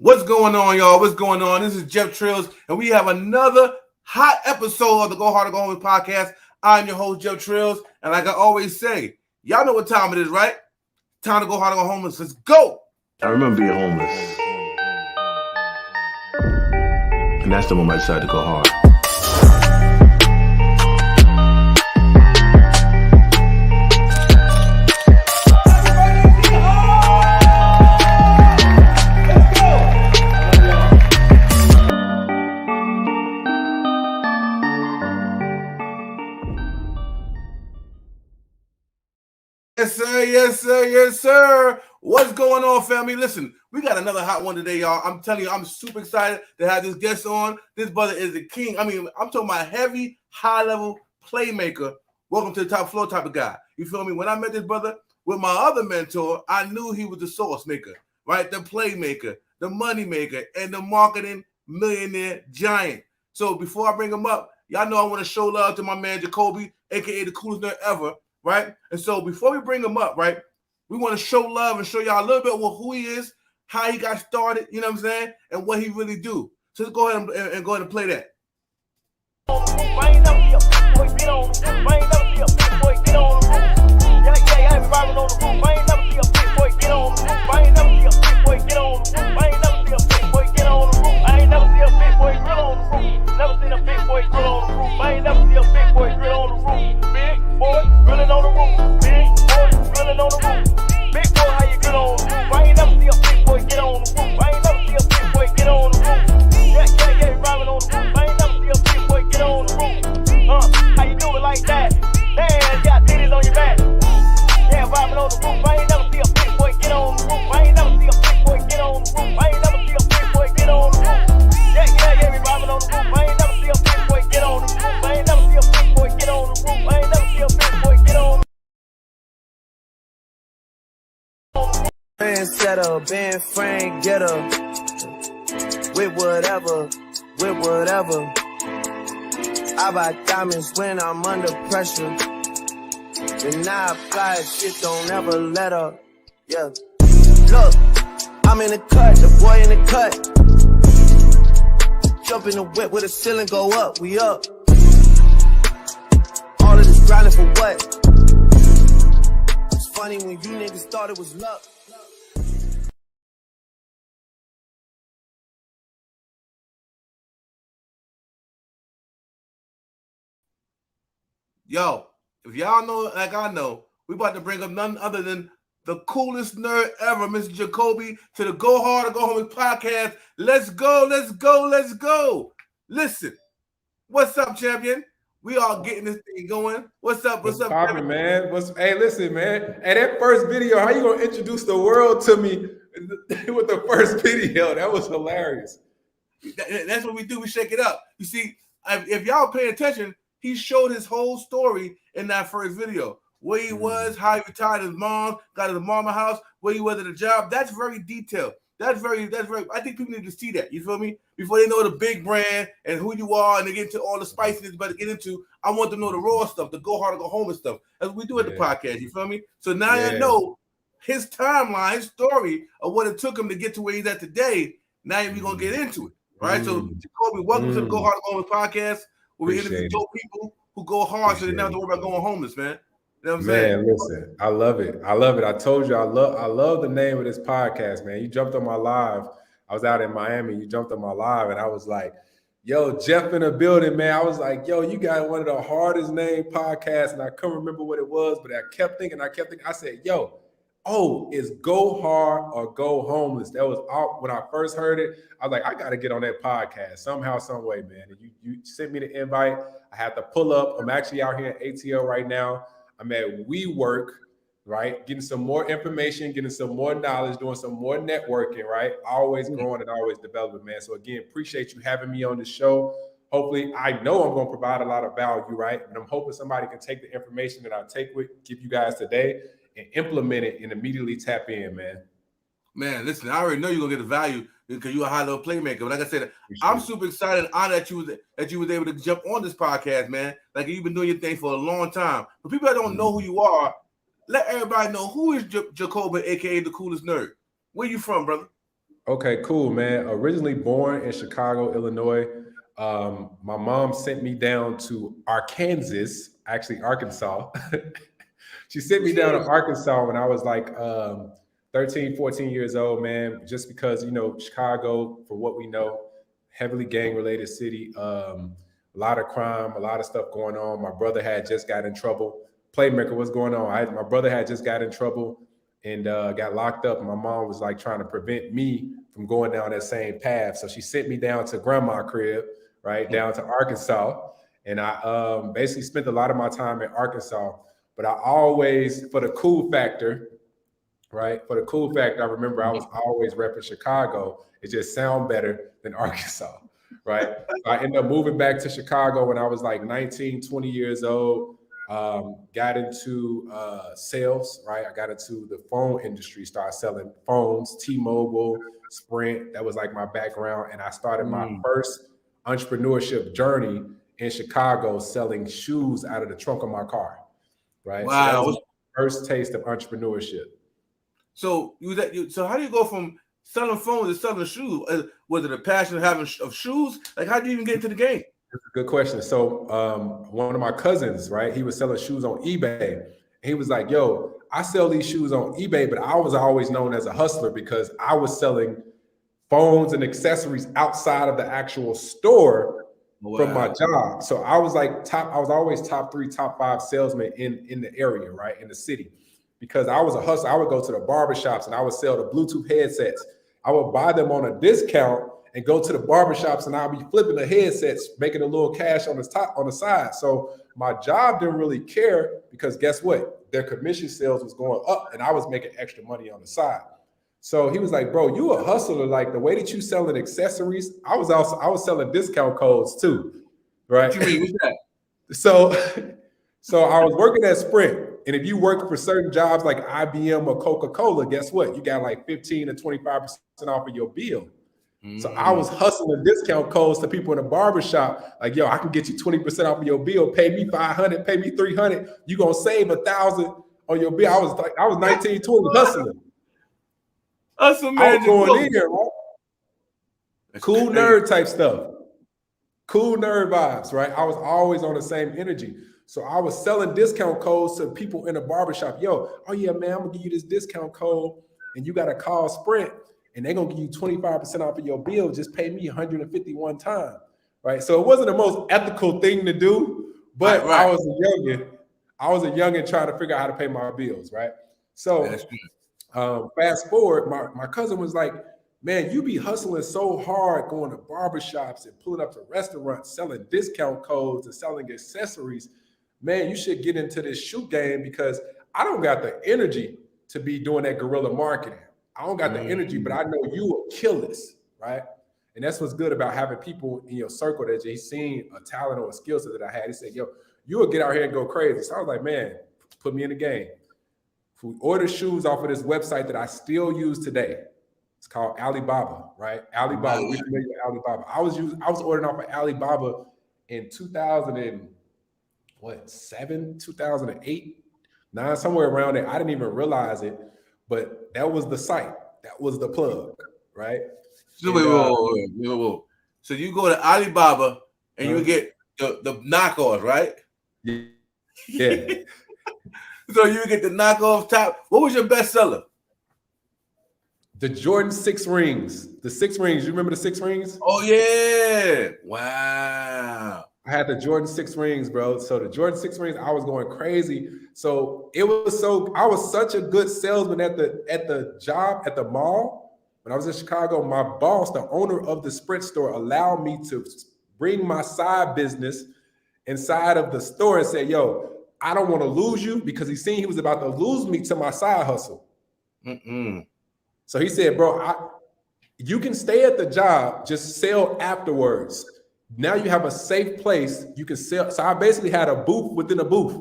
What's going on, y'all? What's going on? This is Jeff Trills, and we have another hot episode of the Go Hard or Go Home podcast. I'm your host, Jeff Trills, and like I always say, y'all know what time it is, right? Time to go hard or go homeless. Let's go! I remember being homeless, and that's the moment I decided to go hard. Yes, sir. Yes, sir. Yes, sir. What's going on, family? Listen, we got another hot one today, y'all. I'm telling you, I'm super excited to have this guest on. This brother is the king. I mean, I'm talking about heavy, high-level playmaker. Welcome to the top floor type of guy. You feel me? When I met this brother with my other mentor, I knew he was the source maker, right? The playmaker, the money maker, and the marketing millionaire giant. So before I bring him up, y'all know I want to show love to my man Jacoby, a.k.a. the coolest nerd ever. Right? And so before we bring him up, right, we want to show love and show y'all a little bit of who he is, how he got started, you know what I'm saying, and what he really do. So let's go ahead and go ahead and play that. Setter, band frame, get her with whatever. I buy diamonds when I'm under pressure. And I apply shit, don't ever let her. Yeah. Look, I'm in the cut, the boy in the cut. Jump in the whip with the ceiling go up, we up. All of this grinding for what? It's funny when you niggas thought it was luck. Yo, if y'all know, like I know, we about to bring up none other than the coolest nerd ever, Mr. Jacoby, to the Go Hard or Go Home podcast. Let's go, let's go, let's go. Listen, what's up, champion? We are getting this thing going. What's up, poppin', man? Hey, listen, man. Hey, that first video, how you gonna introduce the world to me with the first video? That was hilarious. That's what we do. We shake it up. You see, if y'all pay attention, he showed his whole story in that first video. Where he was, how he retired his mom, got his mama house, where he was at a job. That's very detailed. That's very, I think people need to see that. You feel me? Before they know the big brand and who you are and they get into all the spiciness about to get into, I want them to know the raw stuff, the go hard or go home and stuff. As we do at the podcast, you feel me? So now you know his timeline, his story of what it took him to get to where he's at today. Now we're going to get into it. Right? So, Jacoby, welcome to the Go Hard or Go Home podcast. We interview dope people who go hard so they never have to worry about going homeless, man. You know what I'm saying? Listen, I love it. I told you I love the name of this podcast, man. You jumped on my live. I was out in Miami. You jumped on my live, and I was like, yo, Jeff in the building, man. I was like, yo, you got one of the hardest name podcasts, and I couldn't remember what it was, but I kept thinking. I said, yo, it's Go Hard or Go Homeless. That was out when I first heard it. I was like, I got to get on that podcast somehow, some way, man. And you sent me the invite. I had to pull up. I'm actually out here in ATL right now. I'm at WeWork, right? Getting some more information, getting some more knowledge, doing some more networking, right? Always growing and always developing, man. So again, appreciate you having me on the show. Hopefully, I know I'm going to provide a lot of value, right? And I'm hoping somebody can take the information that I give you guys today and implement it and immediately tap in, man. Man, listen, I already know you're going to get the value because you're a high-level playmaker. But like I said, I'm super excited and honored that you was able to jump on this podcast, man. Like, you've been doing your thing for a long time. But people that don't know who you are, let everybody know who is Jacoby, a.k.a. the coolest nerd. Where you from, brother? Okay, cool, man. Originally born in Chicago, Illinois. My mom sent me down to Arkansas, actually Arkansas. She sent me down to Arkansas when I was like 13, 14 years old, man, just because, Chicago, for what we know, heavily gang-related city, a lot of crime, a lot of stuff going on. My brother had just got in trouble. Playmaker, what's going on? My brother had just got in trouble and got locked up. My mom was like trying to prevent me from going down that same path. So she sent me down to grandma's crib, right, down to Arkansas. And I basically spent a lot of my time in Arkansas. But I always, for the cool factor, right, I remember I was always repping Chicago. It just sound better than Arkansas, right? So I ended up moving back to Chicago when I was like 19, 20 years old. Got into sales, right? I got into the phone industry, started selling phones, T-Mobile, Sprint. That was like my background. And I started my first entrepreneurship journey in Chicago selling shoes out of the trunk of my car, right? Wow. So that was my first taste of entrepreneurship. So so how do you go from selling phones to selling shoes? Was it a passion of shoes? Like, how did you even get into the game? That's a good question. So one of my cousins, right, he was selling shoes on eBay. He was like, yo, I sell these shoes on eBay, but I was always known as a hustler because I was selling phones and accessories outside of the actual store from my job. So I was like I was always top 3, top 5 salesman in the area, right, in the city, because I was a hustler. I would go to the barbershops and I would sell the Bluetooth headsets. I would buy them on a discount and go to the barbershops and I'll be flipping the headsets, making a little cash on the side. So my job didn't really care because guess what? Their commission sales was going up and I was making extra money on the side. So he was like, bro, you a hustler. Like the way that you selling accessories, I was selling discount codes too, right? What you mean? What's that? So I was working at Sprint. And if you work for certain jobs like IBM or Coca-Cola, guess what? You got like 15 to 25% off of your bill. So I was hustling discount codes to people in the barbershop. Like, yo, I can get you 20% off of your bill. Pay me $500, pay me $300. You gonna save $1,000 on your bill. I was 19, 20 hustling. That's I was going in here, right? Cool nerd type stuff. Cool nerd vibes, right? I was always on the same energy. So I was selling discount codes to people in the barbershop. Yo, oh yeah, man, I'm gonna give you this discount code and you gotta call Sprint. And they're gonna give you 25% off of your bill. Just pay me $151 time, right? So it wasn't the most ethical thing to do, but right. I was a youngin trying to figure out how to pay my bills, right? So fast forward, my cousin was like, man, you be hustling so hard going to barbershops and pulling up to restaurants, selling discount codes and selling accessories. Man, you should get into this shoe game because I don't got the energy to be doing that guerrilla marketing. I don't got the energy, but I know you will kill this, right? And that's what's good about having people in your circle that just seen a talent or a skill set that I had. He said, yo, you will get out here and go crazy. So I was like, man, put me in the game. We order shoes off of this website that I still use today. It's called Alibaba, right? Alibaba, we familiar with Alibaba. I was ordering off of Alibaba in 2007, 2008, 9, somewhere around there. I didn't even realize it. But that was the site. That was the plug, right? So, wait. So you go to Alibaba and you get the knockoffs, right? Yeah. So you get the knockoff top. What was your best seller? The Jordan 6 rings. The 6 rings. You remember the 6 rings? Oh, yeah. Wow. I had the Jordan 6 rings, bro. So the Jordan 6 rings, I was going crazy. So I was such a good salesman at the job at the mall. When I was in Chicago, my boss, the owner of the Sprint store, allowed me to bring my side business inside of the store and say, yo, I don't want to lose you, because he seen he was about to lose me to my side hustle. So he said, bro, you can stay at the job, just sell afterwards. Now you have a safe place. You can sell. So I basically had a booth within a booth.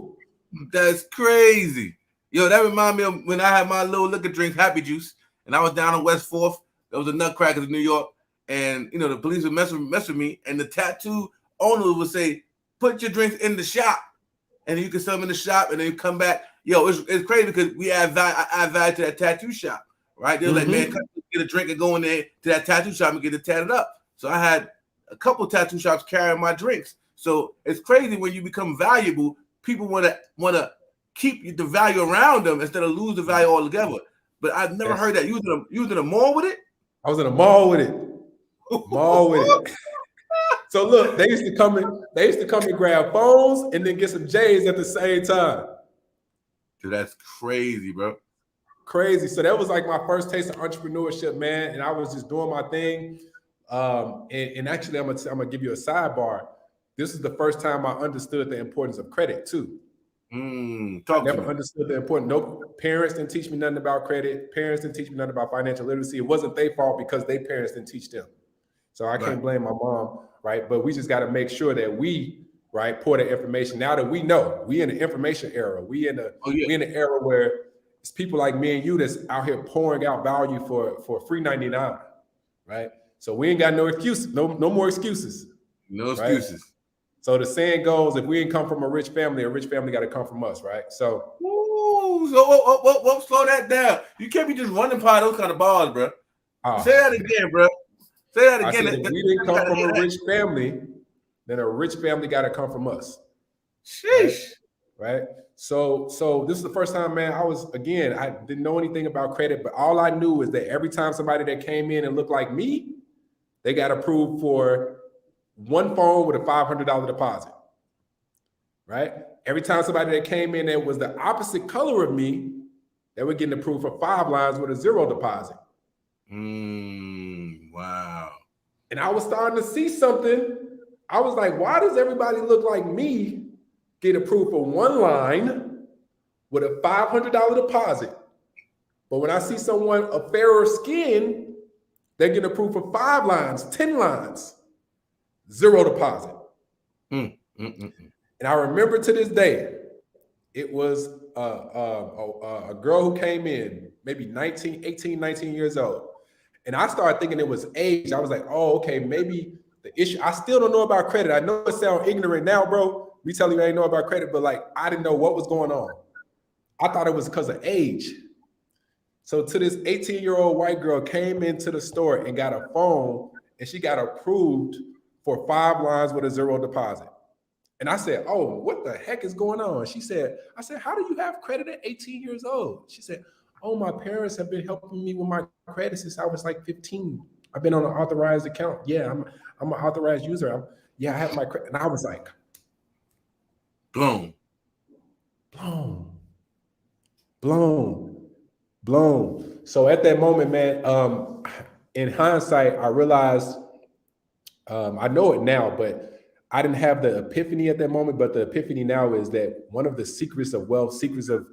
That's crazy. Yo, that remind me of when I had my little liquor drink, Happy Juice, and I was down on West 4th. There was a Nutcrackers in New York. And, the police would mess with me. And the tattoo owner would say, put your drinks in the shop. And you can sell them in the shop. And then you come back. Yo, it's crazy because I add value to that tattoo shop, right? They're like, man, get a drink and go in there to that tattoo shop and get it tatted up. So I had a couple tattoo shops carrying my drinks. So it's crazy when you become valuable, people want to keep the value around them instead of lose the value altogether. But I've never heard that. You was in a mall with it? I was in a mall with it. So look, they used to come and grab phones and then get some J's at the same time. Dude, that's crazy, bro. Crazy. So that was like my first taste of entrepreneurship, man. And I was just doing my thing. And actually, I'm gonna give you a sidebar. This is the first time I understood the importance of credit too. I never understood the importance. No parents didn't teach me nothing about credit. Parents didn't teach me nothing about financial literacy. It wasn't their fault because their parents didn't teach them. So I can't blame my mom, right? But we just got to make sure that we, right, pour the information. Now that we know, we in the information era. We in the era where it's people like me and you that's out here pouring out value for free 99, right? So we ain't got no excuses, no more excuses. No excuses. Right? So the saying goes, if we ain't come from a rich family got to come from us, right? So, slow that down. You can't be just running by those kind of balls, bro. Say that again, bro. Say that again. If we didn't come from a rich family, then a rich family got to come from us. Sheesh. Right? So this is the first time, man, I didn't know anything about credit, but all I knew is that every time somebody that came in and looked like me, they got approved for one phone with a $500 deposit, right? Every time somebody that came in that was the opposite color of me, they were getting approved for 5 lines with a 0 deposit. Wow. And I was starting to see something. I was like, why does everybody look like me get approved for 1 line with a $500 deposit? But when I see someone of fairer skin, they're getting approved for 5 lines, 10 lines, 0 deposit. And I remember to this day, it was a girl who came in, maybe 18, 19 years old. And I started thinking it was age. I was like, oh, okay, maybe the issue. I still don't know about credit. I know it sounds ignorant now, bro. Me telling you I ain't know about credit, but like I didn't know what was going on. I thought it was because of age. So to this 18-year-old white girl came into the store and got a phone, and she got approved for 5 lines with a 0 deposit. And I said, oh, what the heck is going on? I said, how do you have credit at 18 years old? She said, oh, my parents have been helping me with my credit since I was like 15. I've been on an authorized account. Yeah, I'm an authorized user. I have my credit. And I was like, blown. So at that moment, man, in hindsight, I realized, I know it now, but I didn't have the epiphany at that moment. But the epiphany now is that one of the secrets of wealth, secrets of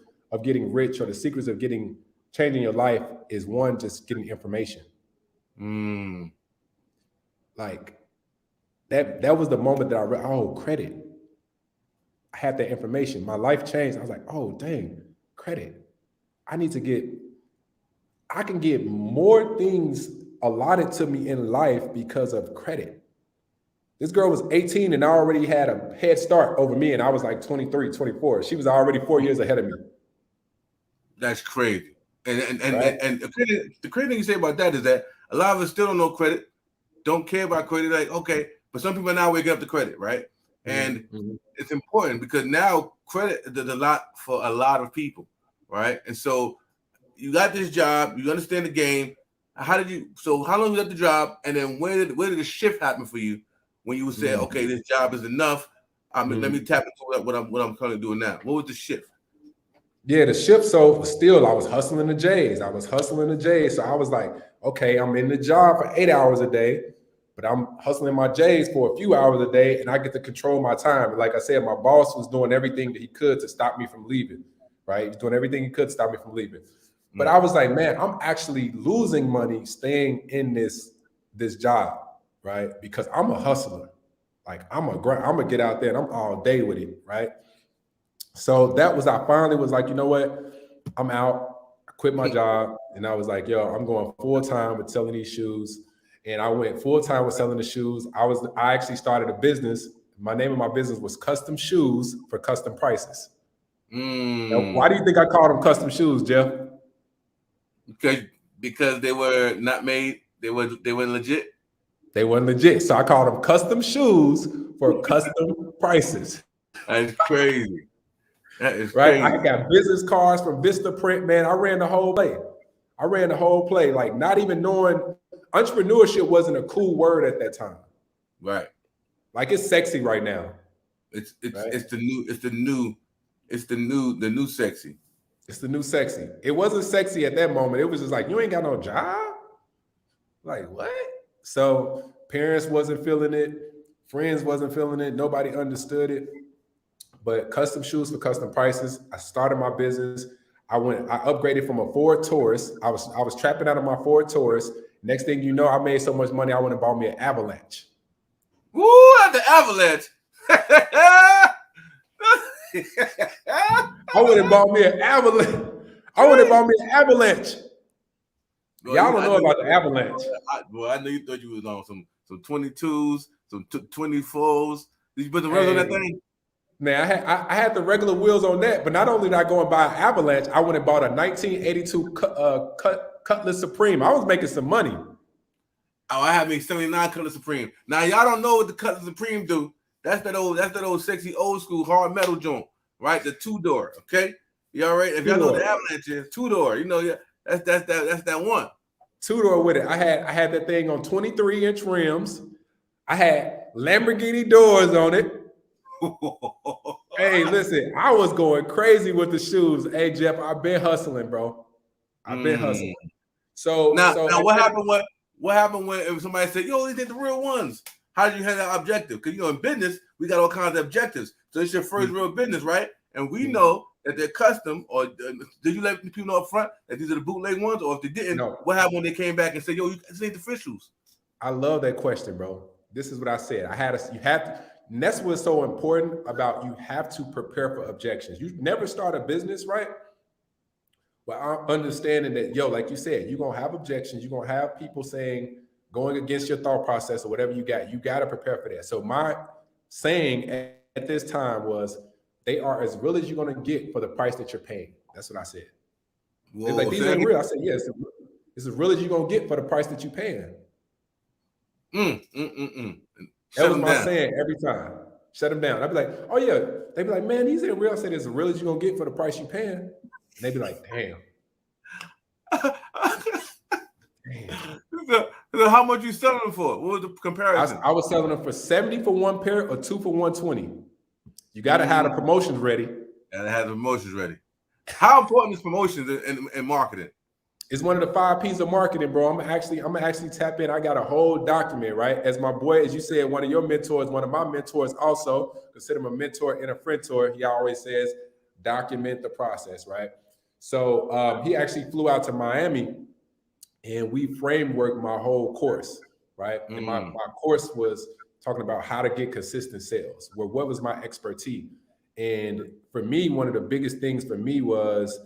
getting rich, or the secrets of changing your life is one, just getting information. Like that was the moment that I read, oh, credit. I had that information. My life changed. I was like, oh, dang, credit. I can get more things allotted to me in life because of credit. This girl was 18 and I already had a head start over me, and I was like 23, 24. She was already 4 years ahead of me. That's crazy. And the crazy thing you say about that is that a lot of us still don't know credit, don't care about credit. Like, okay, but some people are now waking up to credit, right? And it's important because now credit is a lot for a lot of people, right? And so you got this job, you understand the game. How long you got the job, and then where did the shift happen for you when you would say, okay, this job is enough? Let me tap into what I'm currently doing now. What was the shift? Yeah, the shift. So still, I was hustling the J's. So I was like, okay, I'm in the job for 8 hours a day, but I'm hustling my J's for a few hours a day, and I get to control my time. And like I said, my boss was doing everything that he could to stop me from leaving, right? He was doing everything he could to stop me from leaving. But I was like, man, I'm actually losing money staying in this job, right? Because I'm a hustler. Like I'm gonna get out there and I'm all day with it, right? So I finally was like, you know what? I'm out. I quit my job, and I was like, yo, I'm going full time with selling these shoes. And I went full time with selling the shoes. I actually started a business. My name of my business was Custom Shoes for Custom Prices. Now, why do you think I called them custom shoes, Jeff? Because Because they were not made. They weren't legit. They weren't legit. So I called them custom shoes for custom prices. That's crazy. That is Right. crazy. I got business cards from Vista Print, man. I ran the whole play. Like not even knowing entrepreneurship wasn't a cool word at that time. Right. Like it's sexy right now. It's right? the new sexy. It's the new sexy. It wasn't sexy at that moment. It was just like, you ain't got no job? Like what? So parents wasn't feeling it. Friends wasn't feeling it. Nobody understood it. But custom shoes for custom prices. I started my business. I upgraded from a Ford Taurus. I was trapping out of my Ford Taurus. Next thing you know, I made so much money, I went and bought me an Avalanche. Woo, at the Avalanche. I went and bought me an Avalanche. Y'all don't know about the Avalanche. I know you thought you was on some 22s, some 24s. Did you put the rims on that thing? Man, I had the regular wheels on that, but not only did I go and buy an Avalanche, I went and bought a 1982 Cutlass Supreme. I was making some money. Oh, I had me 79 Cutlass Supreme. Now y'all don't know what the Cutlass Supreme do. That's that old sexy old school hard metal joint, right? The 2-door. Okay, you all right? If y'all know the Avalanche is 2-door, you know, yeah, that's that one. 2-door with it. I had that thing on 23-inch rims. I had Lamborghini doors on it. Hey, listen, I was going crazy with the shoes. Hey, Jeff, I've been hustling, bro. I've been hustling. So now what happened when if somebody said, "Yo, these ain't the real ones"? How did you have that objective? Because in business, we got all kinds of objectives. So it's your first real business, right? And we know that they're custom. Or did you let people know up front that these are the bootleg ones? Or if they didn't, what happened when they came back and said, "Yo, this ain't the fish shoes"? I love that question, bro. This is what I said. You have to. And that's what's so important about you have to prepare for objections. You never start a business, right? Well, I'm understanding that, like you said, you're going to have objections. You're going to have people going against your thought process or whatever you got. You got to prepare for that. So my saying at this time was, they are as real as you're going to get for the price that you're paying. That's what I said. Whoa, like, these ain't real. I said, yes, it's as real as you're going to get for the price that you're paying. That was my saying every time. Shut them down. I'd be like, oh, yeah. They'd be like, man, these ain't real. I said, it's as real as you're going to get for the price you're paying. And they'd be like, damn. So how much you selling them for? What was the comparison? I was selling them for 70 for one pair or 2 for 120. You got to have the promotions ready. Gotta have the promotions ready. How important is promotions in marketing? It's one of the 5 P's of marketing, bro. I'm gonna actually tap in. I got a whole document, right? As my boy, as you said, one of your mentors, one of my mentors also, consider him a mentor and a friend-tor. He always says, document the process, right? So he actually flew out to Miami and we frameworked my whole course, right? And my course was talking about how to get consistent sales. What was my expertise? And for me, one of the biggest things for me was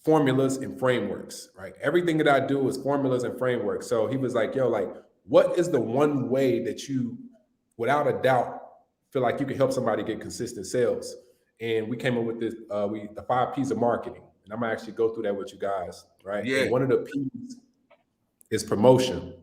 formulas and frameworks, right? Everything that I do is formulas and frameworks. So he was like, yo, like, what is the one way that you, without a doubt, feel like you can help somebody get consistent sales? And we came up with this, the 5 P's of marketing. And I'm gonna actually go through that with you guys, right? Yeah. And one of the P's is promotion,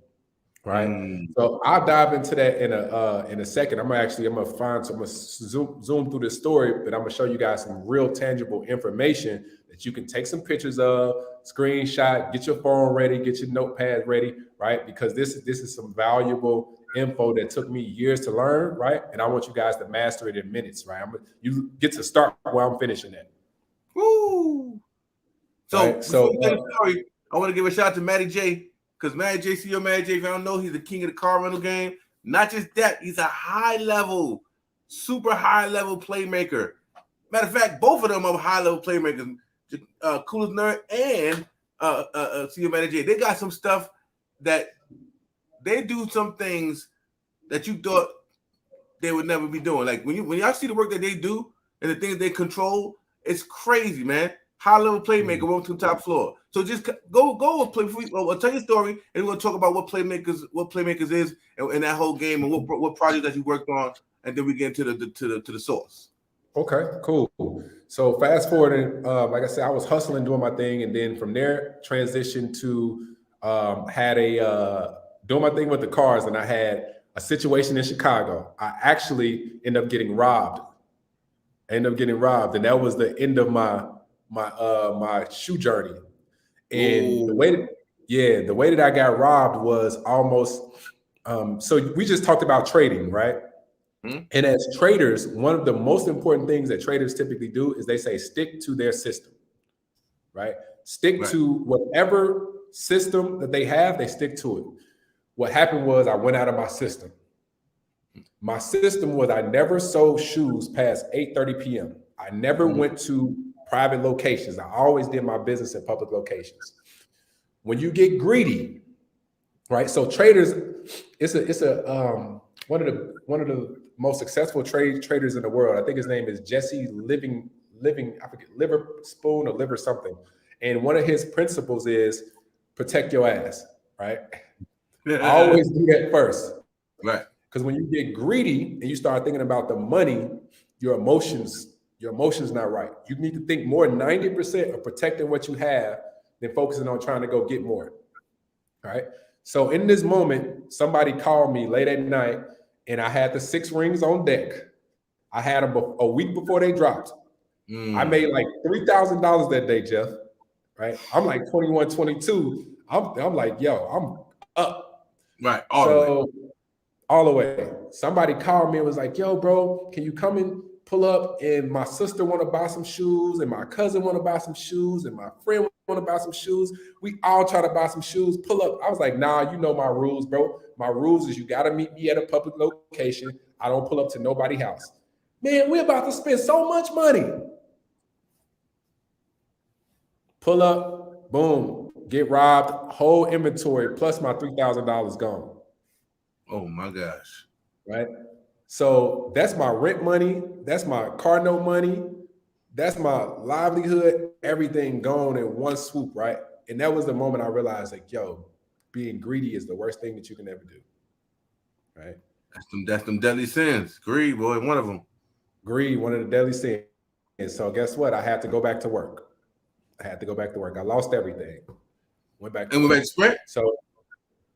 right? So I'll dive into that in a second. I'm gonna zoom through this story, but I'm gonna show you guys some real tangible information that you can take some pictures of, screenshot, get your phone ready, get your notepad ready, right? Because this is some valuable info that took me years to learn, right? And I want you guys to master it in minutes, right? You get to start while I'm finishing that. Woo! So, right? Story, I want to give a shout out to Matty J, because Matty J, CEO Matty J, if you don't know, he's the king of the car rental game. Not just that, he's a super high level playmaker. Matter of fact, both of them are high level playmakers. Kool Nerd and CEO Matty J. They got some stuff that they do, some things that you thought they would never be doing. Like when y'all see the work that they do and the things they control, it's crazy, man. High level playmaker, went to the top floor. So just go and play. I'll tell you a story, and we're gonna talk about what playmakers is, and that whole game, and what project that you worked on, and then we get into the source. Okay, cool. So fast forward, like I said, I was hustling, doing my thing, and then from there transitioned to had a doing my thing with the cars, and I had a situation in Chicago. I actually ended up getting robbed. And that was the end of my shoe journey. And the way that I got robbed was almost. So we just talked about trading, right? And as traders, one of the most important things that traders typically do is they say stick to their system, right? Stick to whatever system that they have, they stick to it. What happened was I went out of my system. My system was I never sold shoes past 8:30 p.m. I never went to private locations. I always did my business in public locations. When you get greedy, right? So traders, it's a one of the most successful traders in the world. I think his name is Jesse Living, I forget, Liver Spoon or Liver something. And one of his principles is protect your ass, right? Always do that first. Right. Because when you get greedy and you start thinking about the money, your emotions not right. You need to think more 90% of protecting what you have than focusing on trying to go get more. All right. So in this moment, somebody called me late at night and I had the 6 rings on deck. I had them a week before they dropped. I made like $3,000 that day, Jeff. Right. I'm like 21, 22. I'm like, yo, I'm up. Right. All the way. Somebody called me and was like, yo, bro, can you come and pull up? And my sister want to buy some shoes, and my cousin want to buy some shoes, and my friend want to buy some shoes. We all try to buy some shoes. Pull up. I was like, nah, you know my rules, bro. My rules is you got to meet me at a public location. I don't pull up to nobody's house. Man, we're about to spend so much money. Pull up, boom, get robbed, whole inventory, plus my $3,000 gone. Oh my gosh. Right. So that's my rent money. That's my car note money. That's my livelihood. Everything gone in one swoop. Right. And that was the moment I realized, like, yo, being greedy is the worst thing that you can ever do. Right. That's them deadly sins. Greed, boy, one of them. Greed, one of the deadly sins. And so guess what? I had to go back to work. I lost everything. Went back to Sprint? So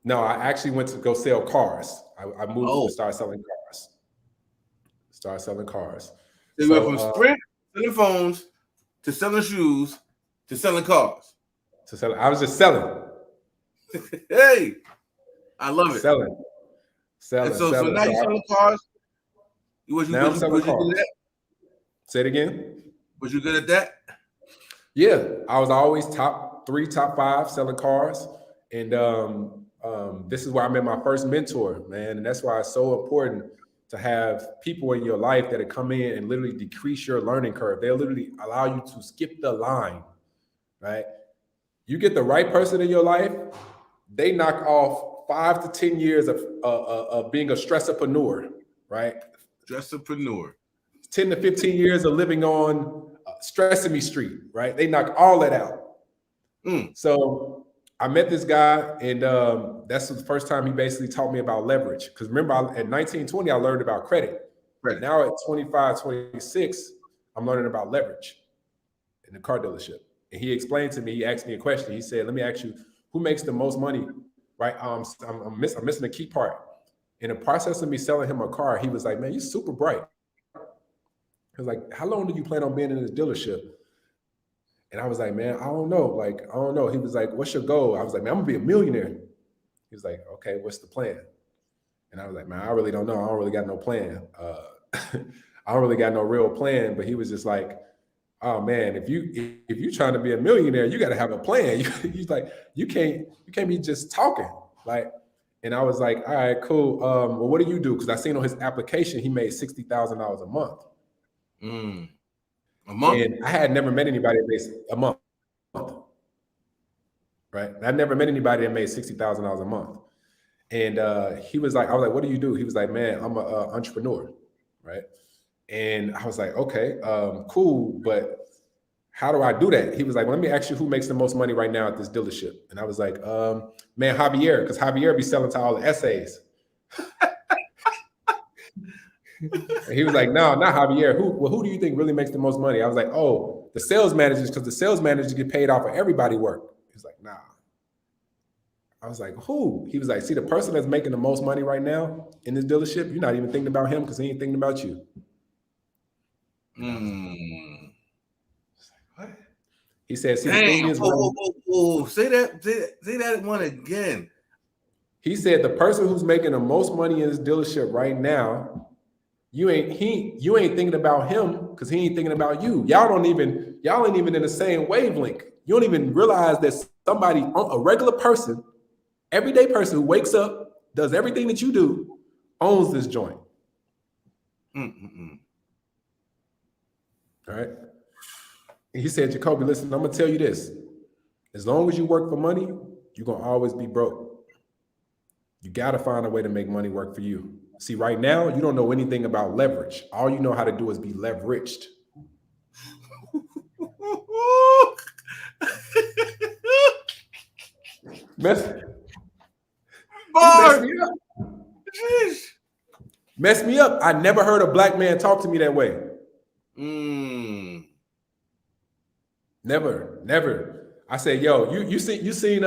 no, I actually went to go sell cars. I moved to start selling cars. So you went from Sprint, selling phones, to selling shoes, to selling cars. I was just selling. Hey, I love it. Selling. So now you're selling cars. I'm selling cars. Say it again. Was you good at that? Yeah, I was always top 3, top 5 selling cars. And this is where I met my first mentor, man. And that's why it's so important to have people in your life that come in and literally decrease your learning curve. They'll literally allow you to skip the line, right? You get the right person in your life, they knock off 5 to 10 years of being a stressopreneur, right? Stressopreneur. 10 to 15 years of living on Stressing Me Street, right? They knock all that out. So I met this guy, and that's the first time he basically taught me about leverage. Because remember, at 19, 20, I learned about credit. Now at 25, 26, I'm learning about leverage in the car dealership. And he explained to me, he asked me a question. He said, let me ask you, who makes the most money, right? I'm missing a key part. In the process of me selling him a car, he was like, man, you're super bright. He was like, how long do you plan on being in this dealership? And I was like, man, I don't know. He was like, what's your goal? I was like, man, I'm gonna be a millionaire. He was like, okay, what's the plan? And I was like, man, I really don't know. I don't really got no plan. I don't really got no real plan. But he was just like, oh man, if you trying to be a millionaire, you got to have a plan. He's like, you can't be just talking. Like, and I was like, all right, cool. Well, what do you do? Because I seen on his application he made $60,000 a month. A month? And I had never met anybody that made a month. Right? I never met anybody that made $60,000 a month. And he was like, I was like, what do you do? He was like, man, I'm an entrepreneur. Right? And I was like, okay, cool. But how do I do that? He was like, well, let me ask you who makes the most money right now at this dealership. And I was like, man, Javier, because Javier be selling to all the essays. And he was like, no, not Javier. Who do you think really makes the most money? I was like, oh, the sales managers, because the sales managers get paid off of everybody work. He's like, nah. I was like, who? He was like, see, the person that's making the most money right now in this dealership, you're not even thinking about him because he ain't thinking about you. What? He said, see, Dang. the thing is, say that one again. He said the person who's making the most money in this dealership right now, you ain't thinking about him because he ain't thinking about you. Y'all ain't even in the same wavelength. You don't even realize that somebody, a regular person, everyday person who wakes up, does everything that you do, owns this joint. All right. And he said, Jacoby, listen, I'm gonna tell you this. As long as you work for money, you're gonna always be broke. You got to find a way to make money work for you. See, right now, you don't know anything about leverage. All you know how to do is be leveraged. Mess me up. Mess me up. I never heard a black man talk to me that way. Never. I said, yo, you seen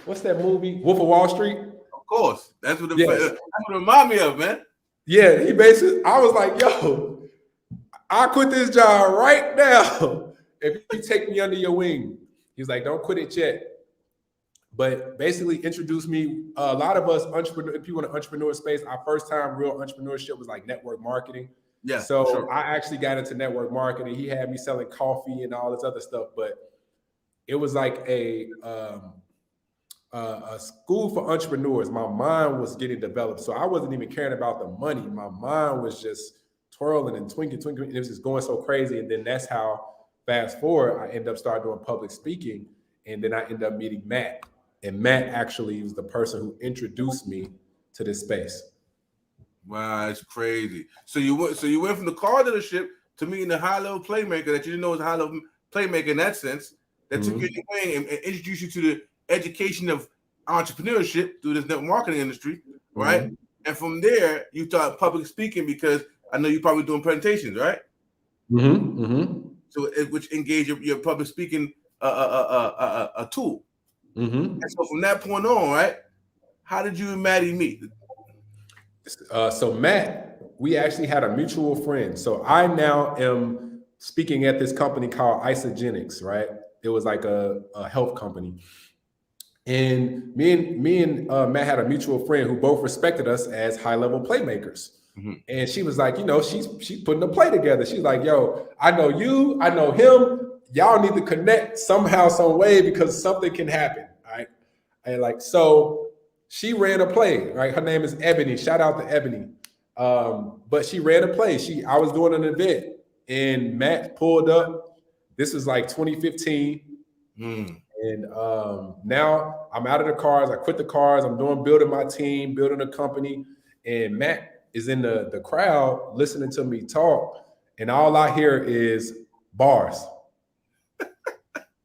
what's that movie? Wolf of Wall Street? Of course. That's what it remind me of, man. Yeah, he basically, I was like, yo, I'll quit this job right now if you take me under your wing. He was like, don't quit it yet. But basically introduced me, a lot of us people in the entrepreneur space, our first time real entrepreneurship was like network marketing. Yeah. So sure. I actually got into network marketing. He had me selling coffee and all this other stuff, but it was like a school for entrepreneurs. My mind was getting developed. So I wasn't even caring about the money. My mind was just twirling and twinkling. It was just going so crazy. And then that's how, fast forward, I end up starting doing public speaking. And then I end up meeting Matt. And Matt actually was the person who introduced me to this space. Wow, it's crazy. So you went from the car dealership to meeting the high-level playmaker that you didn't know was a high-level playmaker in that sense, that took you away and introduced you to the education of entrepreneurship through this network marketing industry, right? And from there, you start public speaking because I know you're probably doing presentations, right? So which engage your public speaking a tool. And so from that point on, right, how did you and Maddie meet? So Matt, we actually had a mutual friend. So I now am speaking at this company called Isogenics, right? It was like a health company. And me and Matt had a mutual friend who both respected us as high-level playmakers. And she was like, she's putting a play together. She's like, yo, I know you, I know him. Y'all need to connect somehow, some way, because something can happen, right? And like, so she ran a play, right? Her name is Ebony. Shout out to Ebony. But she ran a play. I was doing an event and Matt pulled up. This was like 2015. And now I'm out of the cars. I quit the cars. I'm building my team, building a company. And Matt is in the crowd listening to me talk. And all I hear is bars.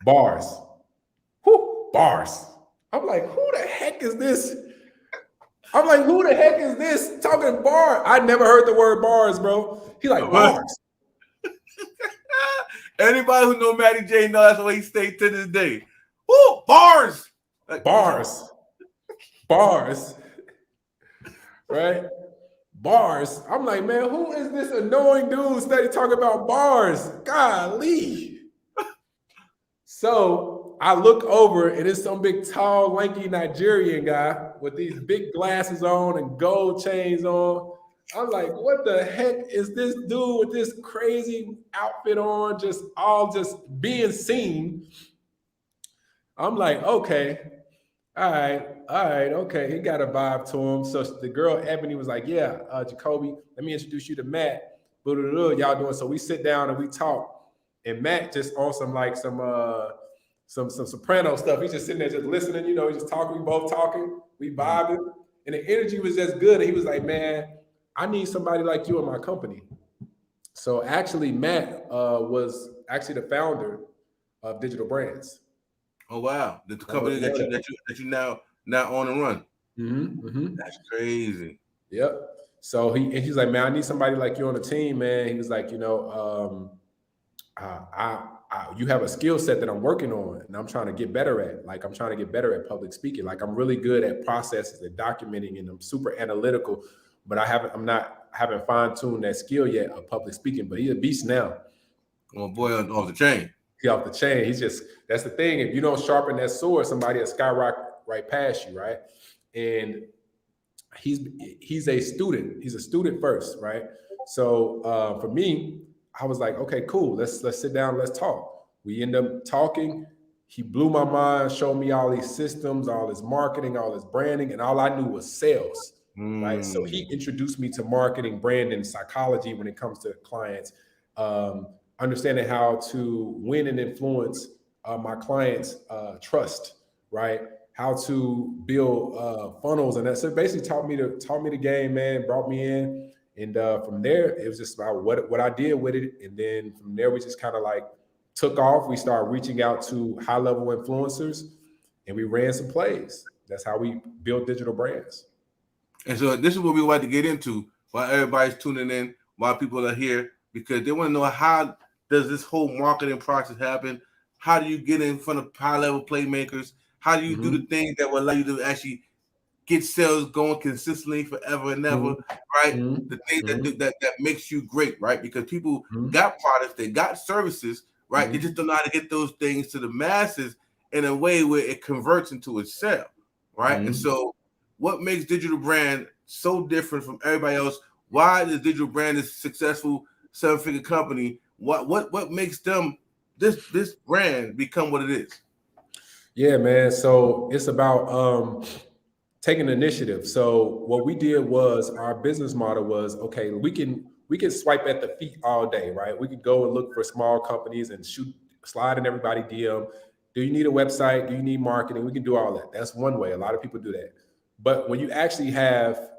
Bars. Whoo, bars. I'm like, who the heck is this? Talking bar? I never heard the word bars, bro. He like, bars. Anybody who know Matty J know that's the way he stayed to this day. Woo, bars. Bars. Right? Bars. I'm like, man, who is this annoying dude steady talking about bars? Golly. So I look over and it's some big, tall, lanky Nigerian guy with these big glasses on and gold chains on. I'm like, what the heck is this dude with this crazy outfit on, just being seen? I'm like, okay, all right, okay. He got a vibe to him. So the girl, Ebony, was like, yeah, Jacoby, let me introduce you to Matt. Y'all doing, so we sit down and we talk. And Matt just on some soprano stuff. He's just sitting there just listening, he's just talking. We both talking, we vibing. And the energy was just good. And he was like, man, I need somebody like you in my company. So actually, Matt was actually the founder of Digital Brands. Oh, wow. The company that you now own and run. Mm-hmm. That's crazy. Yep. So he's like, man, I need somebody like you on the team, man. He was like, you have a skill set that I'm working on and I'm trying to get better at. Like, I'm trying to get better at public speaking. Like, I'm really good at processes and documenting, and I'm super analytical, but I haven't fine-tuned that skill yet of public speaking. But he's a beast now. Oh boy, off the chain. He off the chain. That's the thing. If you don't sharpen that sword, somebody will skyrocket right past you, right? And he's a student. He's a student first, right? So for me, I was like, okay, cool. Let's sit down. Let's talk. We end up talking. He blew my mind, showed me all these systems, all his marketing, all his branding, and all I knew was sales, right? So he introduced me to marketing, branding, psychology when it comes to clients, understanding how to win and influence my clients' trust, right? How to build funnels, and that's it. Basically taught me the game, man. Brought me in. And from there, it was just about what I did with it. And then from there, we just kind of like took off. We started reaching out to high-level influencers, and we ran some plays. That's how we build digital brands. And so this is what we like to get into while everybody's tuning in, while people are here, because they want to know, how does this whole marketing process happen? How do you get in front of high-level playmakers? How do you do the things that will allow you to actually get sales going consistently forever and ever, right? The thing that makes you great, right? Because people got products, they got services, right? They just don't know how to get those things to the masses in a way where it converts into a sale, right? And so what makes digital brand so different from everybody else? Why is digital brand a successful 7-figure company? What makes them this brand become what it is? Yeah, man. So it's about taking initiative. So what we did was, our business model was, okay, we can swipe at the feet all day, right? We could go and look for small companies and slide in everybody DM. Do you need a website? Do you need marketing? We can do all that. That's one way. A lot of people do that. But when you actually have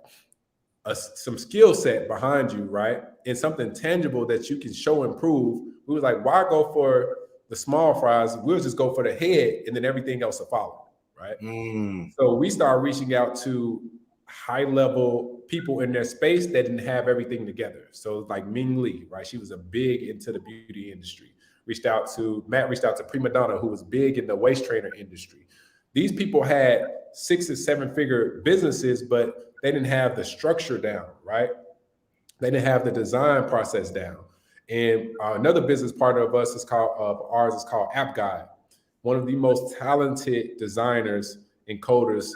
some skill set behind you, right, and something tangible that you can show and prove, we was like, why go for the small fries? We'll just go for the head, and then everything else will follow. Right. So we started reaching out to high level people in their space that didn't have everything together. So like Ming Lee, right? She was a big into the beauty industry. Matt reached out to Prima Donna, who was big in the waist trainer industry. These people had 6 and 7-figure businesses, but they didn't have the structure down, right? They didn't have the design process down. And another business partner of ours is called App Guide. One of the most talented designers and coders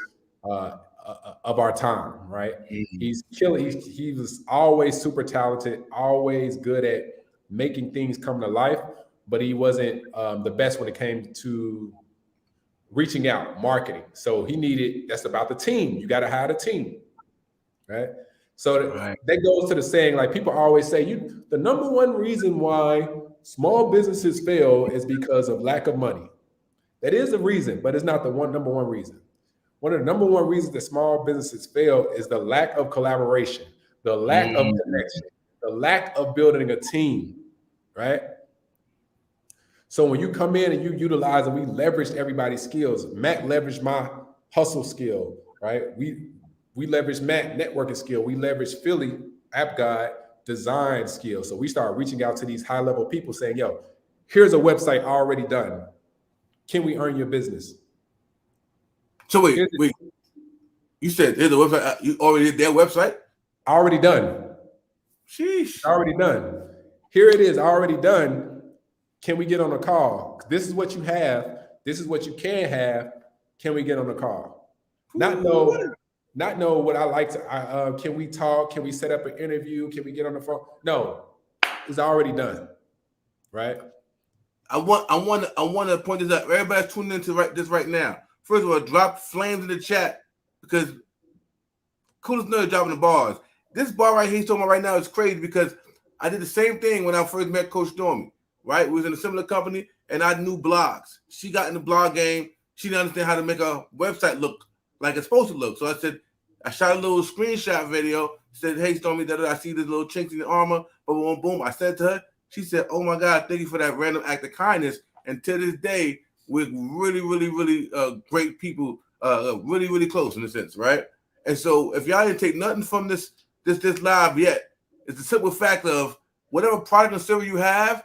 of our time, right? He's killing. He was always super talented, always good at making things come to life, but he wasn't the best when it came to reaching out, marketing. So that's about the team. You got to hire a team, right? So that goes to the saying, like, people always say, the number one reason why small businesses fail is because of lack of money. That is a reason, but it's not the number one reason. One of the number one reasons that small businesses fail is the lack of collaboration, the lack of connection, the lack of building a team, right? So when you come in and you utilize, and we leveraged everybody's skills. Matt leveraged my hustle skill, right? We leveraged Matt networking skill. We leveraged Philly App Guide design skill. So we started reaching out to these high-level people saying, yo, here's a website already done. Can we earn your business? So wait. You said there's a website. You already did their website? Already done. Sheesh. Already done. Here it is, already done. Can we get on a call? This is what you have. This is what you can have. Can we get on a call? Not know what I like to. Can we talk? Can we set up an interview? Can we get on the phone? No, it's already done. Right. I want to point this out. Everybody's tuning into this right now. First of all, drop flames in the chat, because Coolest Nerd dropping the bars. This bar right here he's talking about right now is crazy, because I did the same thing when I first met Coach Stormy. Right, we was in a similar company, and I knew blogs. She got in the blog game. She didn't understand how to make a website look like it's supposed to look. So I shot a little screenshot video. Said, "Hey Stormy, I see this little chinks in the armor." Boom, boom. I said to her. She said, "Oh my God, thank you for that random act of kindness." And to this day, we're really, really, really great people, really, really close in a sense, right? And so if y'all didn't take nothing from this this live yet. It's the simple fact of whatever product or service you have,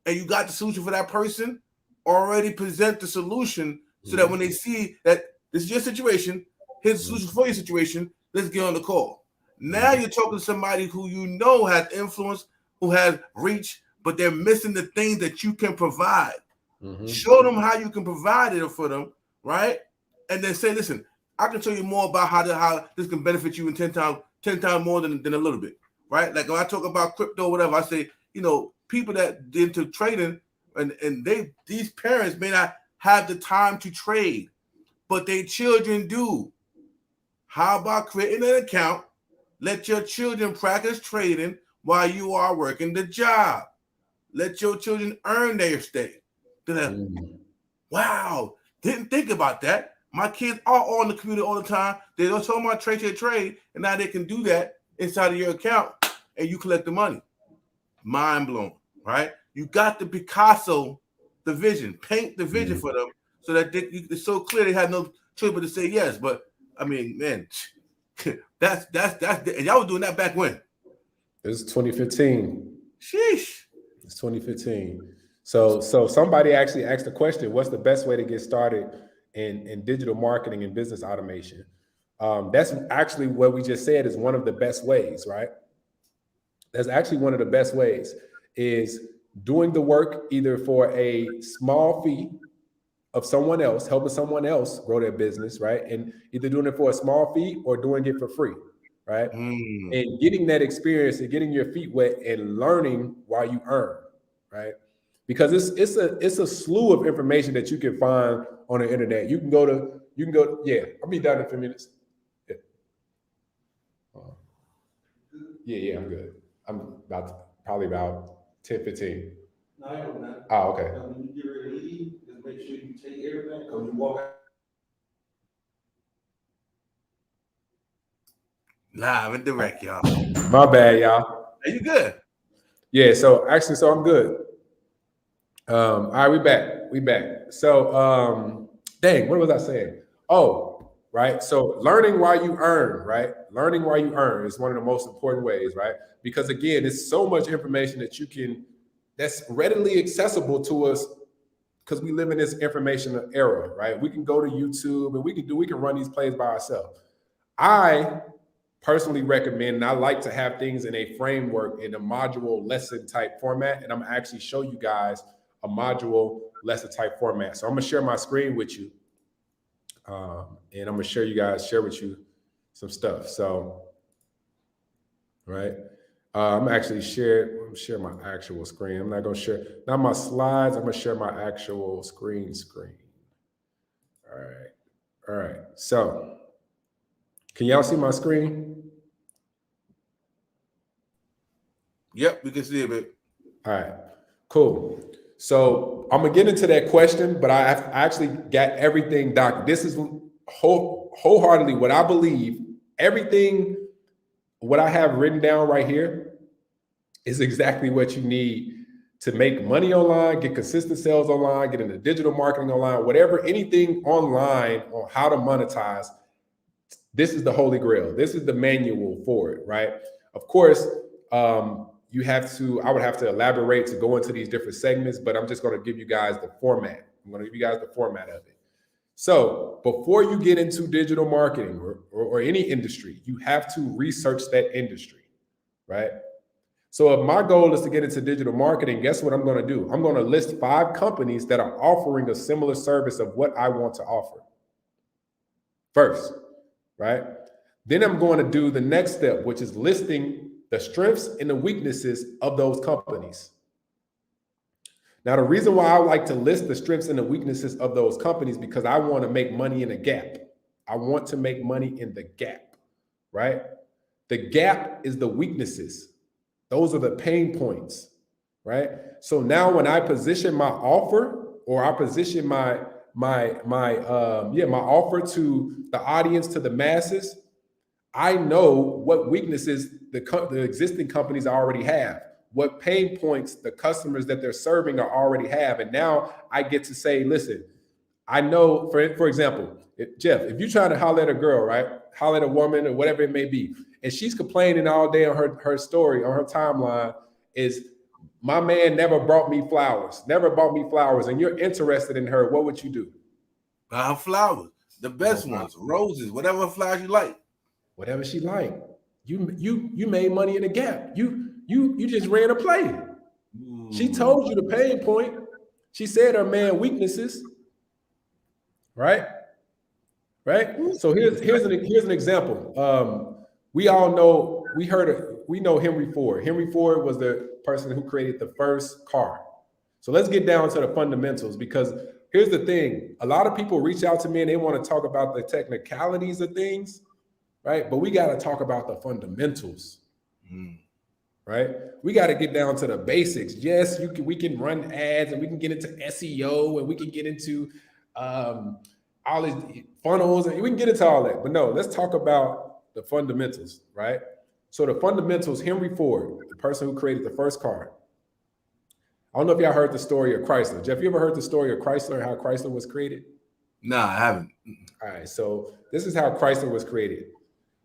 and you got the solution for that person, already present the solution so that when they see that this is your situation, here's the solution for your situation, let's get on the call. Now you're talking to somebody who you know has influence, who has reach, but they're missing the things that you can provide. Show them how you can provide it for them, right? And then say, listen, I can tell you more about how this can benefit you in 10 times more than a little bit, right? Like when I talk about crypto, whatever, I say, people that get into trading and these parents may not have the time to trade, but their children do. How about creating an account? Let your children practice trading while you are working the job. Let your children earn their stay. Wow, didn't think about that. My kids are on the computer all the time. They don't tell them about trade, and now they can do that inside of your account, and you collect the money. Mind blown, right? You got the Picasso, the vision, paint the vision for them, so that it's so clear they have no choice but to say yes. But I mean, man, that's and y'all was doing that back when? It was 2015. Sheesh. It's 2015. So somebody actually asked the question, what's the best way to get started in digital marketing and business automation? That's actually what we just said is one of the best ways, right? That's actually one of the best ways is doing the work either for a small fee of someone else, helping someone else grow their business, right? And either doing it for a small fee or doing it for free, right? And getting that experience and getting your feet wet and learning while you earn, right? Because it's a slew of information that you can find on the internet. You can go, yeah, I'll be done in a few minutes. Yeah, I'm good. I'm probably about 10, 15. No, I don't know. Oh, okay. When you get ready to leave, just make sure you take everything because you walk out. Live and direct, y'all. My bad, y'all. Are you good? Yeah, so I'm good. All right, we back. So, dang, what was I saying? Oh, right. So learning while you earn, right? Learning while you earn is one of the most important ways, right? Because again, it's so much information that's readily accessible to us because we live in this information era, right? We can go to YouTube and we can run these plays by ourselves. I personally recommend, and I like to have things in a framework in a module lesson type format. And I'm gonna actually show you guys a module lesson type format. So I'm gonna share my screen with you. And I'm gonna share with you some stuff. So, right. I'm actually share my actual screen. I'm not gonna share, not my slides, I'm gonna share my actual screen. All right. So can y'all see my screen? Yep, we can see it, babe. All right, cool. So I'm gonna get into that question, but I actually got everything documented. This is wholeheartedly what I believe. Everything, what I have written down right here is exactly what you need to make money online, get consistent sales online, get into digital marketing online, whatever, anything online on how to monetize. This is the holy grail. This is the manual for it, right? Of course, I would have to elaborate to go into these different segments, but I'm just going to give you guys the format. I'm going to give you guys the format of it. So before you get into digital marketing or any industry, you have to research that industry, right? So if my goal is to get into digital marketing, guess what I'm going to do? I'm going to list 5 companies that are offering a similar service of what I want to offer first, right? Then I'm going to do the next step, which is listing the strengths and the weaknesses of those companies. Now, the reason why I like to list the strengths and the weaknesses of those companies, because I want to make money in a gap. I want to make money in the gap, right? The gap is the weaknesses. Those are the pain points, right? So now when I position my offer, or I position my offer to the audience, to the masses, I know what weaknesses the existing companies already have, what pain points the customers that they're serving already have. And now I get to say, listen, I know, for example, Jeff, if you try to holler at a girl, right? Holler at a woman or whatever it may be, and she's complaining all day on her story, on her timeline, is my man never brought me flowers, and you're interested in her, what would you do? Buy her flowers, the best ones, roses, whatever flowers you like. Whatever she like. You made money in the Gap. You just ran a play. She told you the pain point. She said her man weaknesses. Right? So here's an example. We all know, we know Henry Ford. Henry Ford was the person who created the first car. So let's get down to the fundamentals, because here's the thing. A lot of people reach out to me and they want to talk about the technicalities of things, right? But we got to talk about the fundamentals. Right? We got to get down to the basics. Yes, we can run ads and we can get into SEO and we can get into all these funnels and we can get into all that. But no, let's talk about the fundamentals, right? So the fundamentals, Henry Ford, the person who created the first car. I don't know if y'all heard the story of Chrysler. Jeff, you ever heard the story of Chrysler, how Chrysler was created? Nah, I haven't. All right, so this is how Chrysler was created.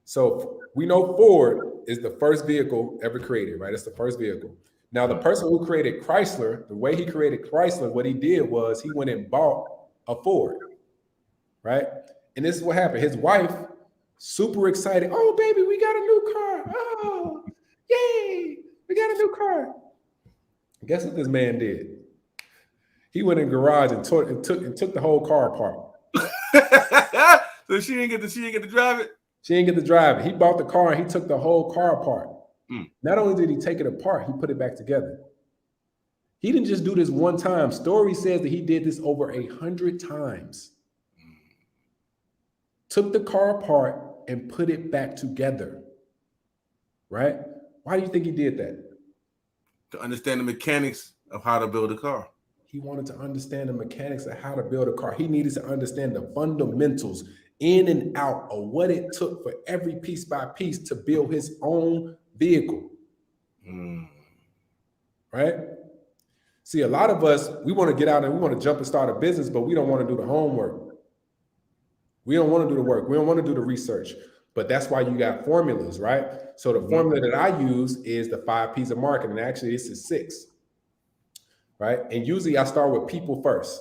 So we know Ford is the first vehicle ever created, right? It's the first vehicle. Now, the person who created Chrysler, the way he created Chrysler, what he did was he went and bought a Ford, right? And this is what happened. His wife, super excited. Oh, baby, we got a new car. Oh, yay, we got a new car. Guess what this man did? He went in the garage and took the whole car apart. So she didn't get to drive it? She didn't get to drive it. He bought the car and he took the whole car apart. Not only did he take it apart, he put it back together. He didn't just do this one time. Story says that he did this over 100 times. Took the car apart and put it back together. Right? Why do you think he did that? To understand the mechanics of how to build a car. He wanted to understand the mechanics of how to build a car. He needed to understand the fundamentals in and out of what it took for every piece by piece to build his own vehicle. Right? See, a lot of us, we want to get out and we want to jump and start a business, but we don't want to do the homework. We don't want to do the work. We don't want to do the research. But that's why you got formulas, right? So the formula that I use is the 5 P's of marketing. Actually, this is 6, right? And usually I start with people first.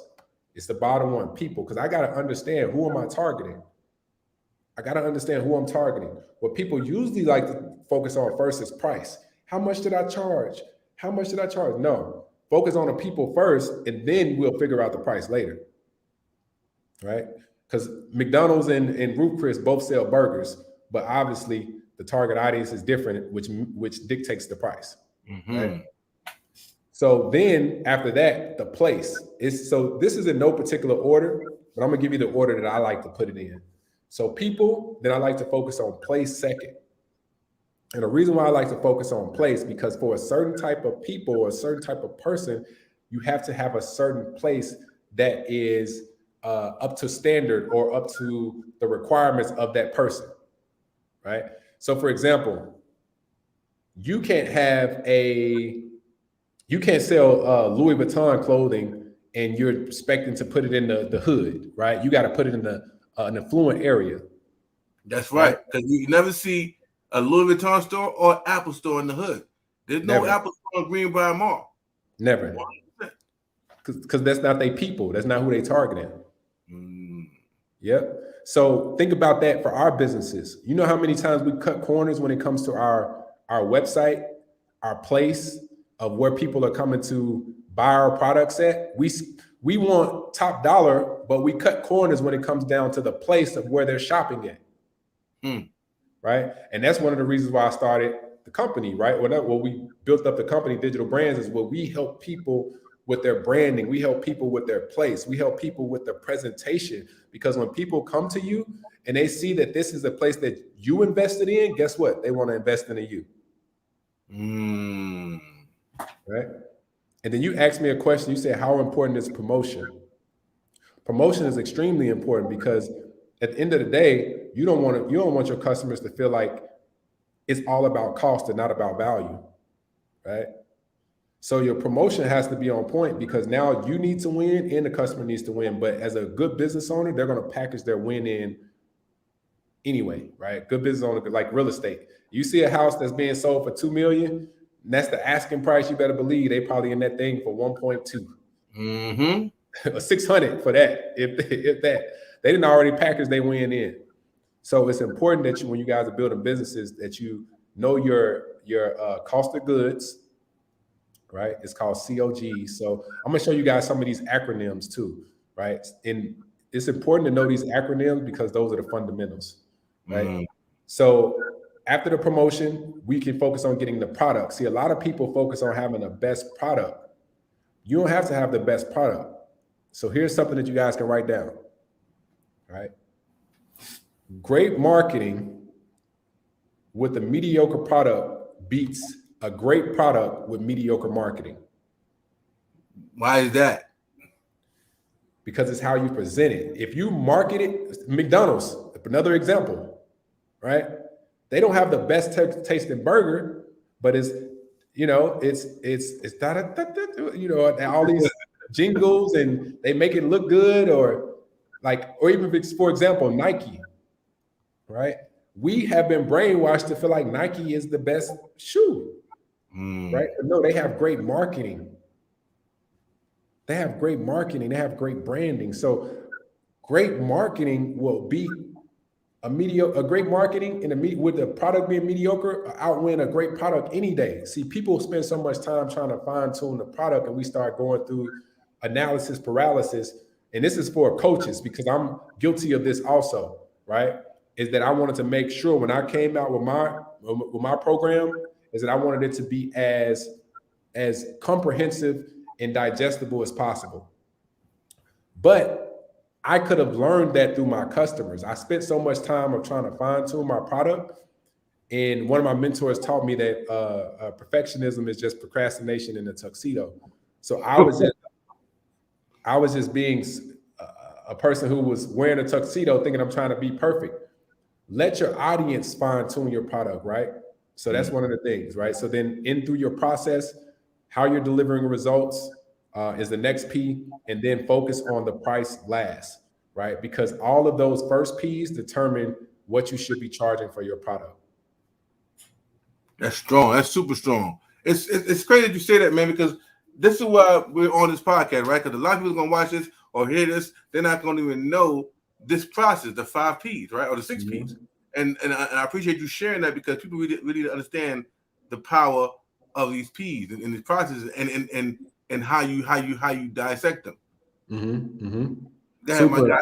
It's the bottom one, people, because I got to understand, who am I targeting? I got to understand who I'm targeting. What people usually like to focus on first is price. How much did I charge? How much did I charge? No, focus on the people first, and then we'll figure out the price later, right? Because McDonald's and Ruth Chris both sell burgers, but obviously the target audience is different, which dictates the price. Right? So then after that, the place is, so this is in no particular order, but I'm gonna give you the order that I like to put it in. So people, then I like to focus on place second. And the reason why I like to focus on place, because for a certain type of people or a certain type of person, you have to have a certain place that is up to standard or up to the requirements of that person, right? So for example, you can't sell Louis Vuitton clothing and you're expecting to put it in the hood, right? You got to put it in an affluent area. That's right, because you never see a Louis Vuitton store or Apple store in the hood. There's no Apple store in Greenbrier Mall. Never. Because that's not their people. That's not who they targeting. Yep. So think about that for our businesses. You know how many times we cut corners when it comes to our website, our place of where people are coming to buy our products at? We want top dollar, but we cut corners when it comes down to the place of where they're shopping at. Right? And that's one of the reasons why I started the company, right? Well, we built up the company, Digital Brands, is where we help people with their branding. We help people with their place. We help people with their presentation. Because when people come to you and they see that this is a place that you invested in, guess what? They want to invest in you. Right? And then you asked me a question. You said, how important is promotion? Promotion is extremely important because at the end of the day, you don't want your customers to feel like it's all about cost and not about value, right? So your promotion has to be on point because now you need to win and the customer needs to win. But as a good business owner, they're going to package their win in anyway, right? Good business owner, like real estate. You see a house that's being sold for $2 million, that's the asking price. You better believe they probably in that thing for 1.2 or 600 for that. If that, they didn't already package they win in. So it's important that you, when you guys are building businesses, that you know your cost of goods, right? It's called COG. So I'm gonna show you guys some of these acronyms too, right? And it's important to know these acronyms because those are the fundamentals, right? So after the promotion, we can focus on getting the product. See, a lot of people focus on having the best product. You don't have to have the best product. So here's something that you guys can write down, right? Great marketing with a mediocre product beats a great product with mediocre marketing. Why is that? Because it's how you present it. If you market it, McDonald's, another example, right? They don't have the best tasting burger, but it's, you know, it's you know, all these jingles and they make it look good, or even if it's, for example, Nike, right? We have been brainwashed to feel like Nike is the best shoe, right? But no, they have great marketing. They have great marketing. They have great branding. So great marketing will beat a great marketing with the product being mediocre outwin a great product any day. See, people spend so much time trying to fine tune the product, and we start going through analysis paralysis. And this is for coaches because I'm guilty of this also, right? Is that I wanted to make sure when I came out with my program is that I wanted it to be as comprehensive and digestible as possible. But I could have learned that through my customers. I spent so much time of trying to fine tune my product. And one of my mentors taught me that perfectionism is just procrastination in a tuxedo. So I was just being a person who was wearing a tuxedo thinking I'm trying to be perfect. Let your audience fine tune your product, right? So that's one of the things, right? So then through your process, how you're delivering results is the next P, and then focus on the price last, right? Because all of those first P's determine what you should be charging for your product. That's strong. That's super strong. It's crazy that you say that, man, because this is why we're on this podcast, right? Because a lot of people are going to watch this or hear this. They're not going to even know this process, the 5 P's, right? Or the 6 P's. And I appreciate you sharing that because people really understand the power of these P's and these processes and how you dissect them. Go ahead, my guy.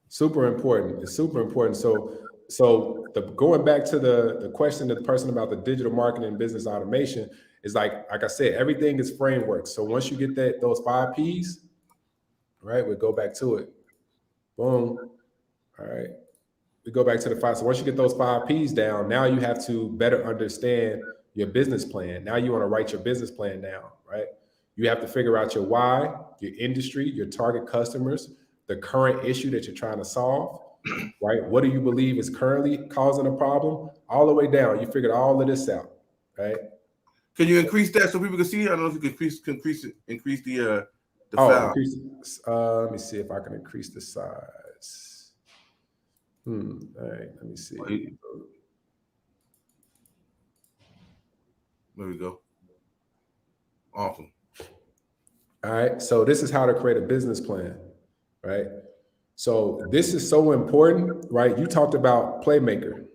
Super important. It's super important. So going back to the question of the person about the digital marketing and business automation is like I said, everything is framework. So once you get those 5 P's, right, we go back to it. Boom. All right. We go back to the 5. So once you get those 5 P's down, now you have to better understand your business plan. Now you want to write your business plan down, right? You have to figure out your why, your industry, your target customers, the current issue that you're trying to solve, right? What do you believe is currently causing a problem? All the way down. You figured all of this out, right? Can you increase that so people can see it? I don't know if you can increase the file. Let me see if I can increase the size. All right, let me see. There we go. Awesome. All right, so this is how to create a business plan, right? So this is so important, right? You talked about playmaker,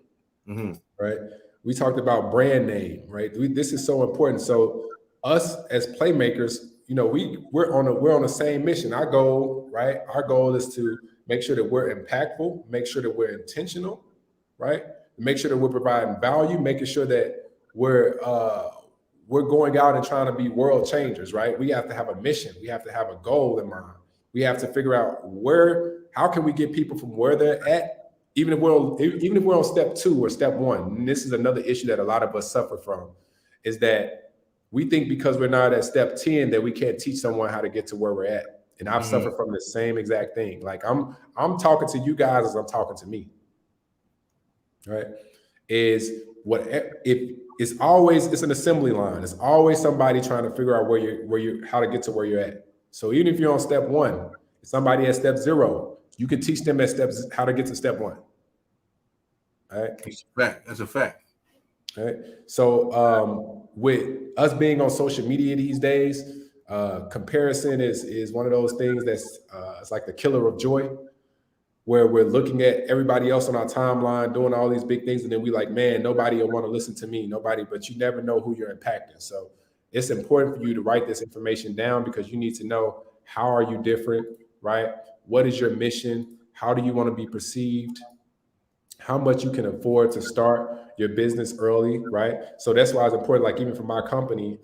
right? We talked about brand name, right? This is so important. So us as playmakers, you know, we're on the same mission. Our goal, right? Our goal is to make sure that we're impactful, make sure that we're intentional, right? Make sure that we're providing value, making sure that we're going out and trying to be world changers, right? We have to have a mission. We have to have a goal in mind. We have to figure out how can we get people from where they're at, even if we're on step 2 or step 1. And this is another issue that a lot of us suffer from, is that we think because we're not at step 10 that we can't teach someone how to get to where we're at. And I've suffered from the same exact thing. Like I'm talking to you guys as I'm talking to me, right? is if it's always, it's an assembly line. It's always somebody trying to figure out how to get to where you're at. So even if you're on step 1, somebody at step 0, you can teach them how to get to step 1. All right. That's a fact. That's a fact. All right. So with us being on social media these days, comparison is one of those things that's it's like the killer of joy, where we're looking at everybody else on our timeline doing all these big things, and then we like, man, nobody will want to listen to me, but you never know who you're impacting. So it's important for you to write this information down, because you need to know, how are you different, right? What is your mission? How do you want to be perceived? How much you can afford to start your business early, right? So that's why it's important. Like even for my company,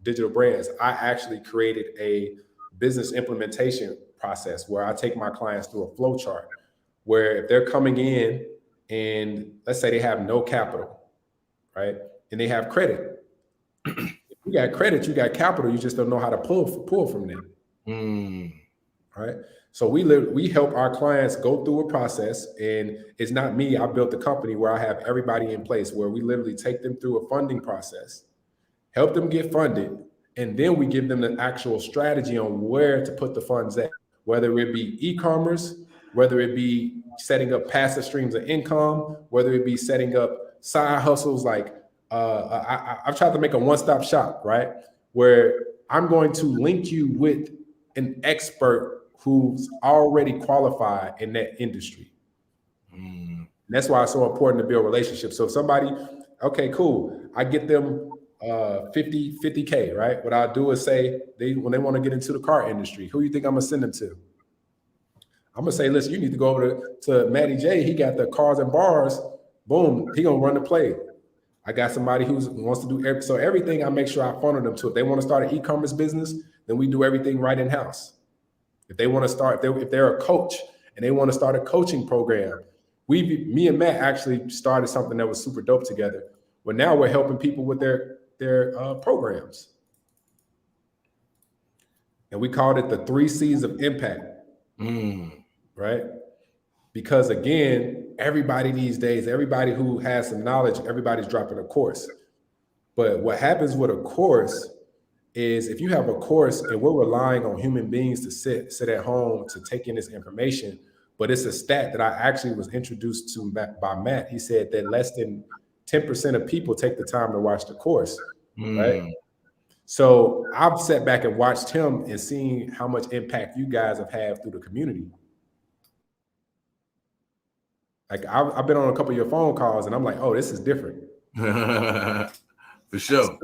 Digital Brands, I actually created a business implementation process where I take my clients through a flow chart, where if they're coming in and let's say they have no capital, right? And they have credit. If you got credit, you got capital, you just don't know how to pull from them. Right? So we help our clients go through a process, and it's not me. I built the company where I have everybody in place, where we literally take them through a funding process, help them get funded, and then we give them the actual strategy on where to put the funds at, whether it be e-commerce, whether it be setting up passive streams of income, whether it be setting up side hustles. Like I've tried to make a one-stop shop, right? Where I'm going to link you with an expert who's already qualified in that industry. That's why it's so important to build relationships. So if somebody, okay, cool, I get them 50K, right? What I'll do is say, when they want to get into the car industry, who you think I'm gonna send them to? I'm gonna say, listen, you need to go over to Matty J. He got the cars and bars. Boom, he gonna run the play. I got somebody who wants to do so everything. I make sure I funnel them to. If they want to start an e-commerce business, then we do everything right in house. If they want to start, if they're a coach and they want to start a coaching program, me and Matt actually started something that was super dope together. But now we're helping people with their programs, and we called it the 3 C's of impact. Right? Because again, everybody these days, everybody who has some knowledge, everybody's dropping a course. But what happens with a course is, if you have a course and we're relying on human beings to sit at home to take in this information, but it's a stat that I actually was introduced to by Matt. He said that less than 10% of people take the time to watch the course, right? So I've sat back and watched him and seen how much impact you guys have had through the community. Like I've been on a couple of your phone calls and I'm like, oh, this is different. For sure.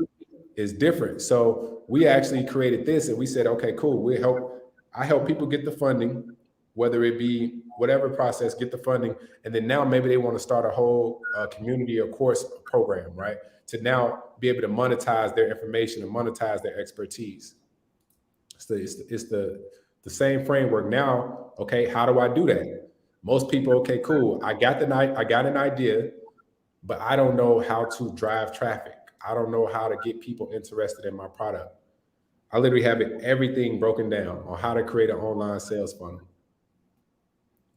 It's different. So we actually created this and we said, okay, cool. I help people get the funding, whether it be whatever process, get the funding. And then now maybe they want to start a whole community or course program, right? To now be able to monetize their information and monetize their expertise. So it's the same framework now. Okay, how do I do that? Most people, okay, cool. I got an idea, but I don't know how to drive traffic. I don't know how to get people interested in my product. I literally have everything broken down on how to create an online sales funnel.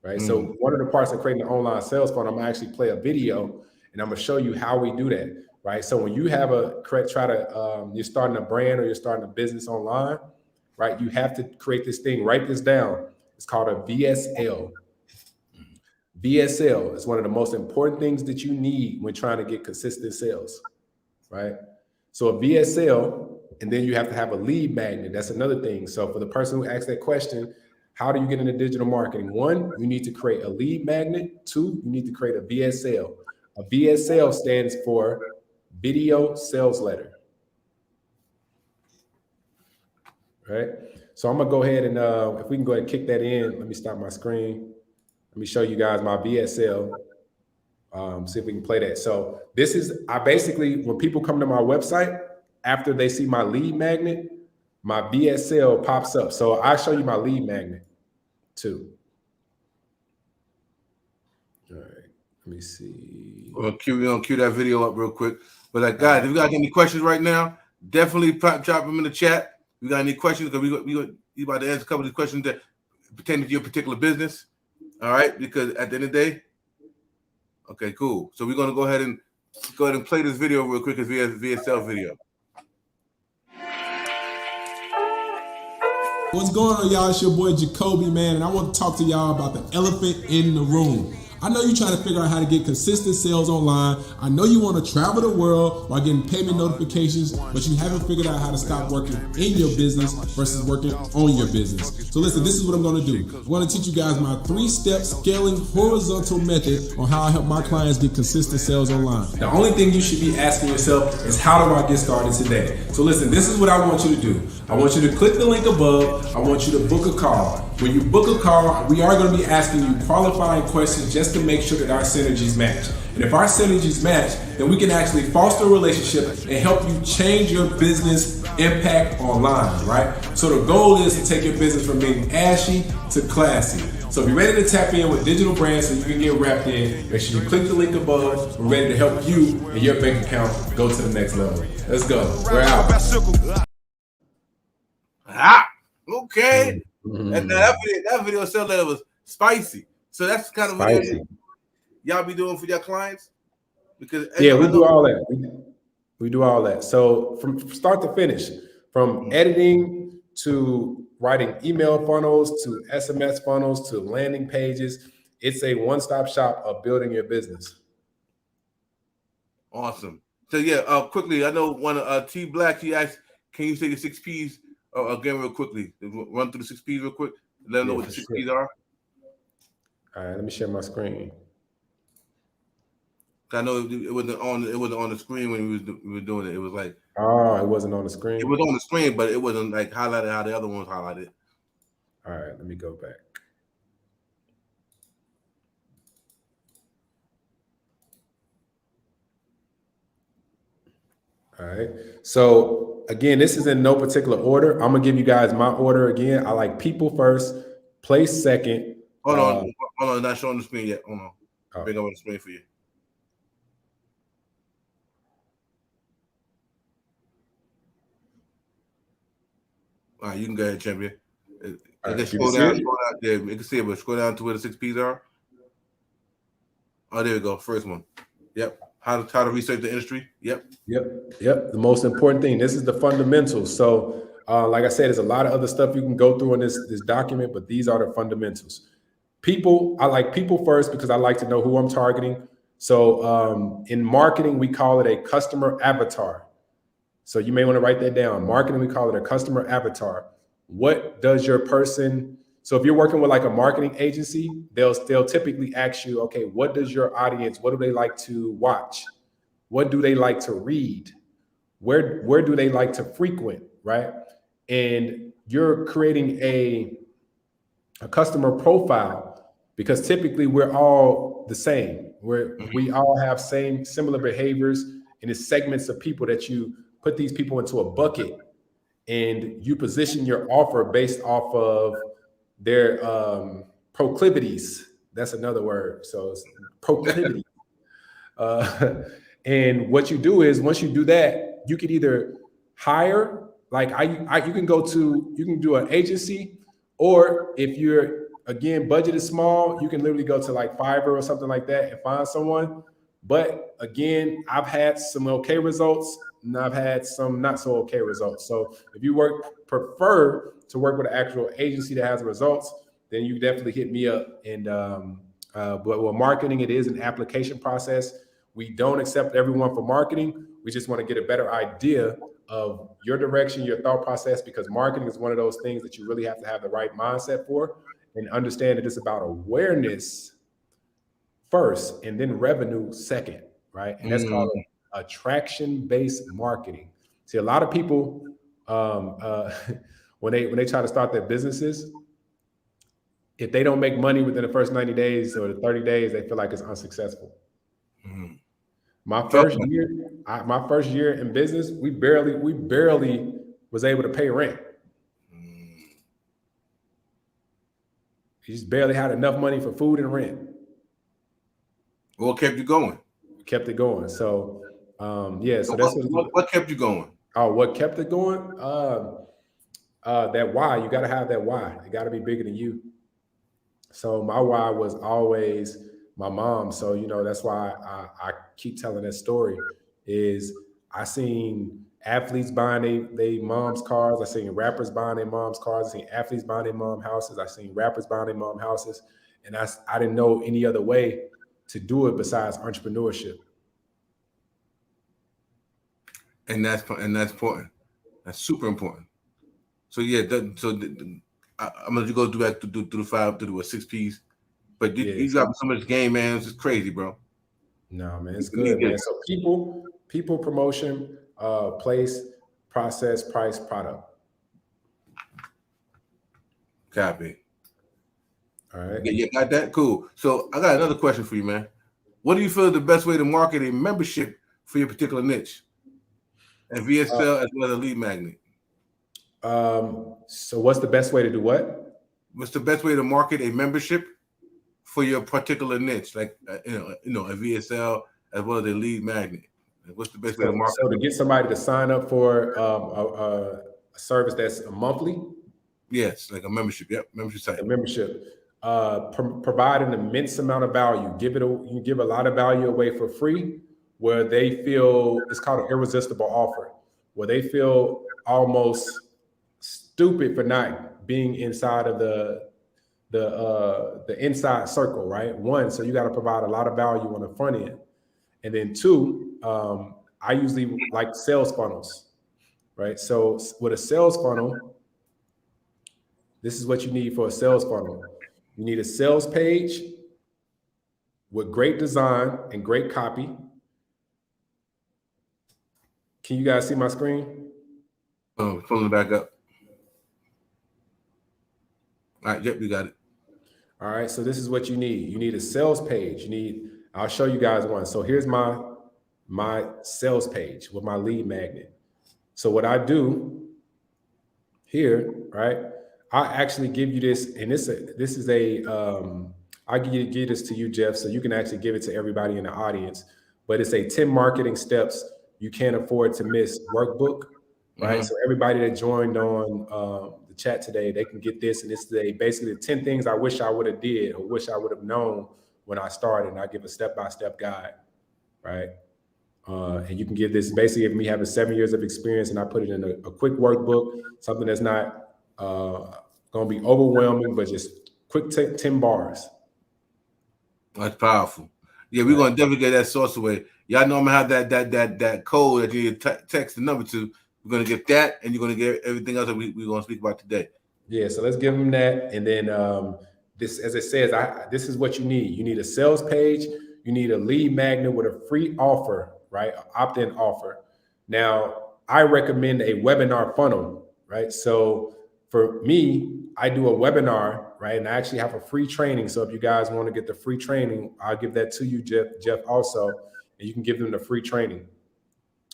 Right. So one of the parts of creating an online sales funnel, I'm gonna actually play a video and I'm gonna show you how we do that. Right. So when you have you're starting a brand or you're starting a business online, right? You have to create this thing, write this down. It's called a VSL. VSL is one of the most important things that you need when trying to get consistent sales, right? So a VSL, and then you have to have a lead magnet. That's another thing. So for the person who asked that question, how do you get into digital marketing? 1, you need to create a lead magnet. 2, you need to create a VSL. A VSL stands for video sales letter, right? So I'm gonna go ahead and if we can go ahead and kick that in, let me stop my screen. Let me show you guys my VSL. See if we can play that. So this is, when people come to my website, after they see my lead magnet, my VSL pops up. So I show you my lead magnet too. All right, let me see. We're gonna cue that video up real quick. But guys, if you got any questions right now, definitely drop them in the chat. If you got any questions, because we about to answer a couple of these questions that pertain to your particular business. All right, because at the end of the day, Okay, cool. So we're gonna go ahead and play this video real quick. It's via self video. What's going on, y'all? It's your boy Jacoby, man, and I want to talk to y'all about the elephant in the room. I know you're trying to figure out how to get consistent sales online. I know you want to travel the world while getting payment notifications, but you haven't figured out how to stop working in your business versus working on your business. So listen, this is what I'm going to do. I'm going to teach you guys my 3-step scaling horizontal method on how I help my clients get consistent sales online. The only thing you should be asking yourself is, how do I get started today? So listen, this is what I want you to do. I want you to click the link above. I want you to book a call. When you book a call, we are going to be asking you qualifying questions just to make sure that our synergies match. And if our synergies match, then we can actually foster a relationship and help you change your business impact online, right? So the goal is to take your business from being ashy to classy. So if you're ready to tap in with digital brands so you can get wrapped in, make sure you click the link above. We're ready to help you and your bank account go to the next level. Let's go. We're out. Okay. And that video said that it was spicy. So that's kind of what y'all be doing for your clients? Because yeah, we do all that. We do all that. So from start to finish, from editing to writing email funnels to SMS funnels to landing pages, it's a one-stop shop of building your business. Awesome. So yeah, quickly, I know one T Black, he asked, can you say the 6 P's again real quickly? Run through the 6 P's real quick. Let them know what the 6 P's are. All right, let me share my screen. I know it wasn't on the screen when we were doing it. It was like, oh, it wasn't on the screen. It was on the screen, but it wasn't like highlighted how the other ones highlighted. All right, let me go back. All right. So again, this is in no particular order. I'm gonna give you guys my order again. I like people first, place second. Hold on, not showing the screen yet. Hold on. Bring over the screen for you. All right, you can go ahead, champion. Scroll down. Yeah, you can see it, but scroll down to where the 6 P's are. Oh, there we go. First one. Yep. How to research the industry. Yep. The most important thing. This is the fundamentals. So, like I said, there's a lot of other stuff you can go through in this document, but these are the fundamentals. People, I like people first because I like to know who I'm targeting. So, in marketing, we call it a customer avatar. So you may want to write that down. Marketing, we call it a customer avatar. What does your person? So if you're working with like a marketing agency, they'll typically ask you, okay, what does your audience, what do they like to watch? What do they like to read? Where do they like to frequent, right? And you're creating a customer profile because typically we're all the same. We all have similar behaviors, and it's segments of people that you put these people into a bucket and you position your offer based off of their proclivities. That's another word. So it's proclivity. And what you do is once you do that, you could either hire, like you can do an agency, or if you're, again, budget is small, you can literally go to like Fiverr or something like that and find someone. But again, I've had some okay results and I've had some not so okay results. So if you prefer to work with an actual agency that has results, then you definitely hit me up. And but with marketing, it is an application process. We don't accept everyone for marketing. We just want to get a better idea of your direction, your thought process, because marketing is one of those things that you really have to have the right mindset for and understand that it's about awareness first and then revenue second, right? And that's called attraction-based marketing. See, a lot of people, when they try to start their businesses, if they don't make money within the first 90 days or the 30 days, they feel like it's unsuccessful. My first year in business, we barely was able to pay rent. We just barely had enough money for food and rent. What kept you going? Kept it going. So yeah. So that's what kept you going. Oh, what kept it going? That why. You got to have that why. It got to be bigger than you. So my why was always my mom. So, you know, that's why I keep telling that story is I seen athletes buying they mom's cars. I seen rappers buying their mom's cars. I seen athletes buying their mom houses. I seen rappers buying their mom houses. And I didn't know any other way to do it besides entrepreneurship. And that's important. That's super important. So yeah, I'm gonna let you go back to do the 5 to do a 6 piece. But you got so much game, man. It's just crazy, bro. No, man, it's good, man. So people, promotion, place, process, price, product. Copy. All right. Yeah, got that? Cool. So I got another question for you, man. What do you feel is the best way to market a membership for your particular niche? And VSL as well as a lead magnet. So what's the best way to do what? What's the best way to market a membership for your particular niche, like a VSL as well as a lead magnet? What's the best way to market? So to get somebody to sign up for a service that's a monthly? Yes, like a membership. Yep, membership site. A membership. Provide an immense amount of value. You give a lot of value away for free, where they feel it's called an irresistible offer, where they feel almost stupid for not being inside of the inside circle, right? One, so you got to provide a lot of value on the front end. And then two, I usually like sales funnels, right? So with a sales funnel, this is what you need for a sales funnel. You need a sales page with great design and great copy. Can you guys see my screen? Pulling it back up. All right, yep, we got it. All right, so this is what you need. You need a sales page. I'll show you guys one. So here's my sales page with my lead magnet. So what I do here, right? I actually give you this, and this is I give this to you, Jeff, so you can actually give it to everybody in the audience. But it's a 10 marketing steps you can't afford to miss workbook, right? Mm-hmm. So everybody that joined on the chat today, they can get this, and this is basically the 10 things I wish I would have did or wish I would have known when I started. And I give a step-by-step guide, right? And you can give this basically of me having 7 years of experience, and I put it in a quick workbook, something that's not going to be overwhelming, but just quick 10 bars. That's powerful. Yeah, we're going to definitely get that source away. Y'all know I'm going to have that code that you need to text the number to. We're going to get that, and you're going to get everything else that we're going to speak about today. Yeah, so let's give them that. And then this, as it says, this is what you need. You need a sales page. You need a lead magnet with a free offer, right? An opt-in offer. Now, I recommend a webinar funnel, right? So for me, I do a webinar, right? And I actually have a free training. So if you guys want to get the free training, I'll give that to you, Jeff also, and you can give them the free training.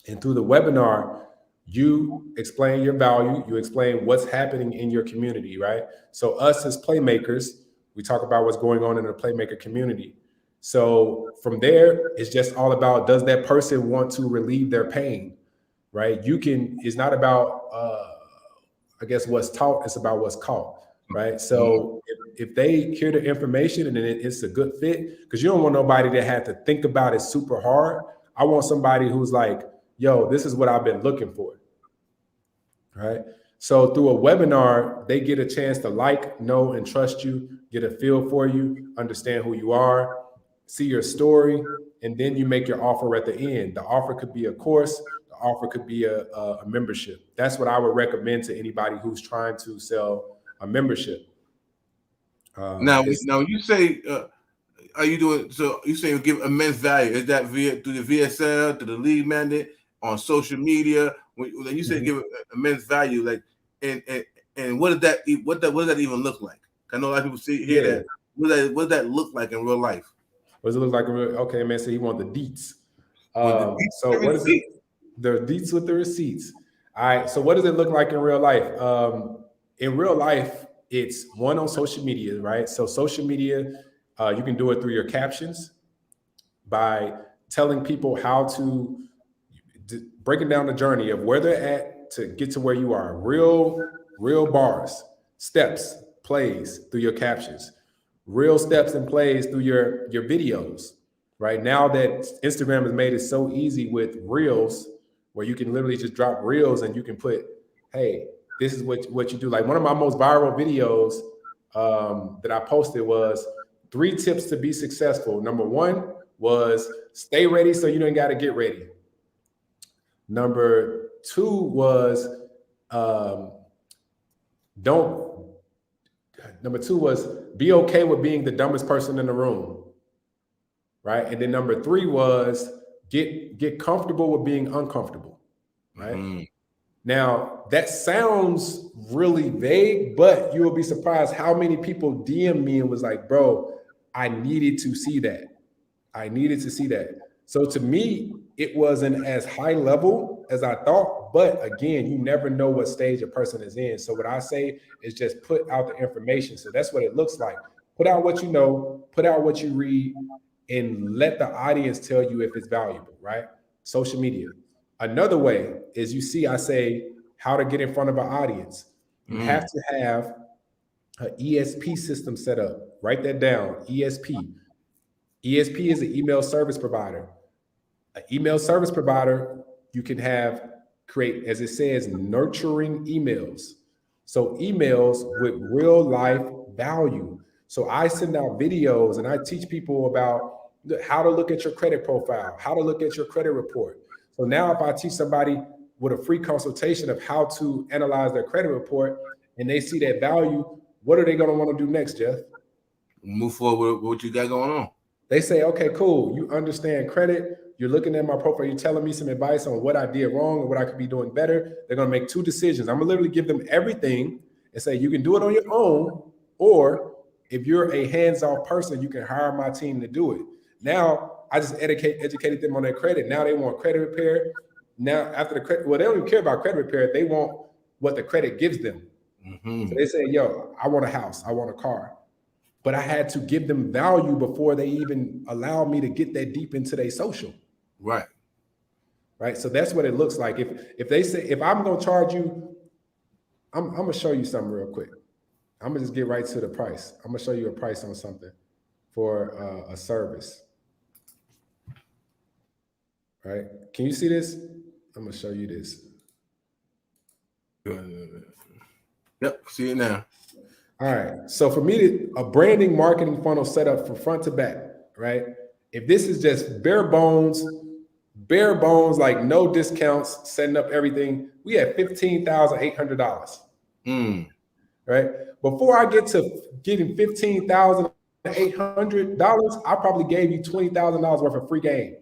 And through the webinar, you explain your value, you explain what's happening in your community, right? So us as playmakers, we talk about what's going on in the playmaker community. So from there, it's just all about, does that person want to relieve their pain, right? It's not about, I guess, what's taught, it's about what's caught, right? So if they hear the information and then it's a good fit, because you don't want nobody that had to think about it super hard. I want somebody who's like, yo, this is what I've been looking for, right? So through a webinar, they get a chance to know, and trust you, get a feel for you, understand who you are, see your story, and then you make your offer at the end. The offer could be a course, the offer could be a membership. That's what I would recommend to anybody who's trying to sell a membership. Now, when you say, are you doing, so you say give immense value, is that through the VSL, to the lead magnet, on social media? When you say give immense value, like, and what does that even look like? I know a lot of people hear that. What does that look like in real life? What does it look like in real? Okay, man. So he want the deets. So what is it? The deets with the receipts. All right. So what does it look like in real life? In real life, it's one on social media, right? So social media, you can do it through your captions by telling people how to breaking down the journey of where they're at to get to where you are. Real bars, steps, plays through your captions. real steps and plays through your videos. Right now that Instagram has made it so easy with reels, where you can literally just drop reels and you can put, hey, this is what you do. Like one of my most viral videos that I posted was 3 tips to be successful. Number 1 was stay ready so you don't got to get ready. Number 2 was be okay with being the dumbest person in the room. Right. And then number 3 was get comfortable with being uncomfortable. Right. Mm-hmm. Now that sounds really vague, but you will be surprised how many people DM me and was like, bro, I needed to see that. So to me, it wasn't as high level as I thought. But again, you never know what stage a person is in. So what I say is just put out the information. So that's what it looks like. Put out what you know, put out what you read, and let the audience tell you if it's valuable, right? Social media. Another way is I say how to get in front of an audience. You have to have an ESP system set up. Write that down, ESP. ESP is an email service provider. An email service provider, you can create, as it says, nurturing emails. So emails with real life value. So I send out videos and I teach people about how to look at your credit profile, how to look at your credit report. So now if I teach somebody with a free consultation of how to analyze their credit report and they see that value, what are they going to want to do next, Jeff? Move forward with what you got going on. They say, okay, cool. You understand credit. You're looking at my profile. You're telling me some advice on what I did wrong and what I could be doing better. They're going to make 2 decisions. I'm going to literally give them everything and say, you can do it on your own, or if you're a hands-off person, you can hire my team to do it. Now, I just educated them on their credit. Now they want credit repair. Now, after the credit, well, they don't even care about credit repair. They want what the credit gives them. Mm-hmm. So they say, yo, I want a house. I want a car. But I had to give them value before they even allow me to get that deep into their social. Right. So that's what it looks like. If they say, if I'm going to charge you, I'm going to show you something real quick. I'm going to just get right to the price. I'm going to show you a price on something for a service. Right? Can you see this? I'm going to show you this. Yep, see it now. All right. So for me, a branding marketing funnel set up from front to back, right? If this is just bare bones, like no discounts, setting up everything, we had $15,800. Right? Before I get to getting $15,800, I probably gave you $20,000 worth of free game.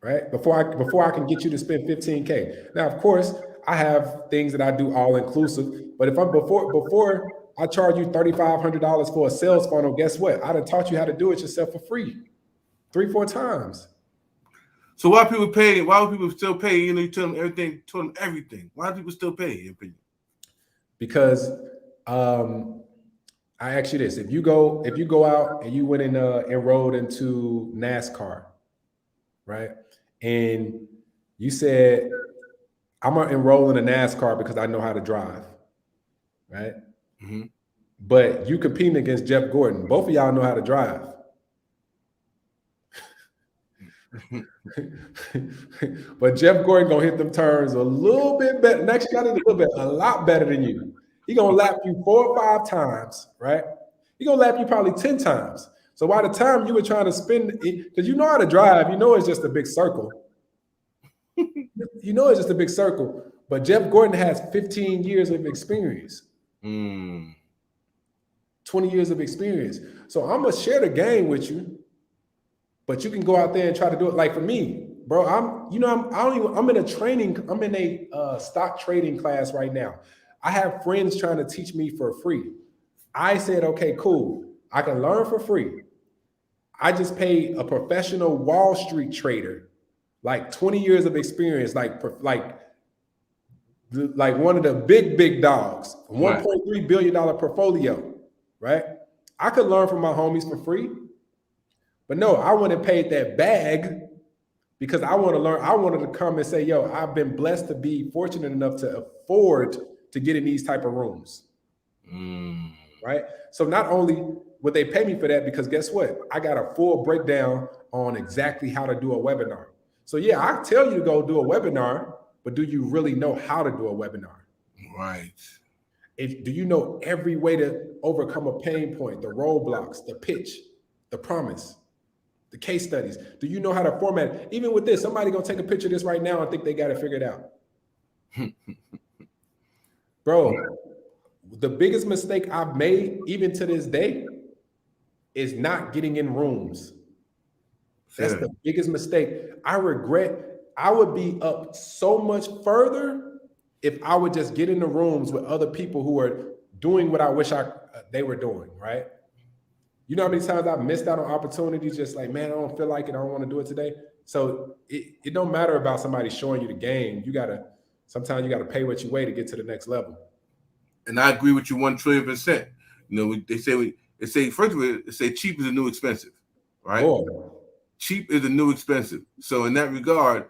Right? Before I can get you to spend $15K. Now, of course, I have things that I do all inclusive, but if I'm before I charge you $3,500 for a sales funnel, guess what? I done taught you how to do it yourself for free 3-4 times. So why people pay? Why would people still pay? You know, you tell them everything. Why do people still pay? In your opinion? Because I ask you this: if you go out and you went and enrolled into NASCAR, right? And you said, I'm gonna enroll in a NASCAR because I know how to drive, right? Mm-hmm. But you competing against Jeff Gordon. Both of y'all know how to drive. But Jeff Gordon gonna hit them turns a little bit better. Next guy did a lot better than you. He gonna lap you 4 or 5 times, right? He gonna lap you probably 10 times. So by the time you were trying to spin it, because you know how to drive, you know it's just a big circle. You know it's just a big circle. But Jeff Gordon has 15 years of experience. 20 years of experience. So I'm gonna share the game with you, but you can go out there and try to do it. Like for me, bro, I'm in a stock trading class right now. I have friends trying to teach me for free. I said, okay, cool. I can learn for free. I just paid a professional Wall Street trader, like 20 years of experience, like one of the big dogs, $1.3 billion portfolio, right? I could learn from my homies for free, but no, I wouldn't have paid that bag because I want to learn. I wanted to come and say, yo, I've been blessed to be fortunate enough to afford to get in these type of rooms. Right? So not only would they pay me for that, because guess what? I got a full breakdown on exactly how to do a webinar. So yeah, I tell you to go do a webinar, but do you really know how to do a webinar? Right. Do you know every way to overcome a pain point, the roadblocks, the pitch, the promise, the case studies? Do you know how to format it? Even with this, somebody gonna take a picture of this right now and think they got it figured out. Bro, the biggest mistake I've made, even to this day, is not getting in rooms. That's the biggest mistake. I regret. I would be up so much further if I would just get in the rooms with other people who are doing what I wish they were doing, right? You know how many times I've missed out on opportunities, just like, man, I don't feel like it, I don't want to do it today. So it don't matter about somebody showing you the game. Sometimes you gotta pay what you weigh to get to the next level. And I agree with you 1,000,000,000,000%. You know, they say first of all, they say cheap is the new expensive, right? Oh. Cheap is the new expensive. So in that regard,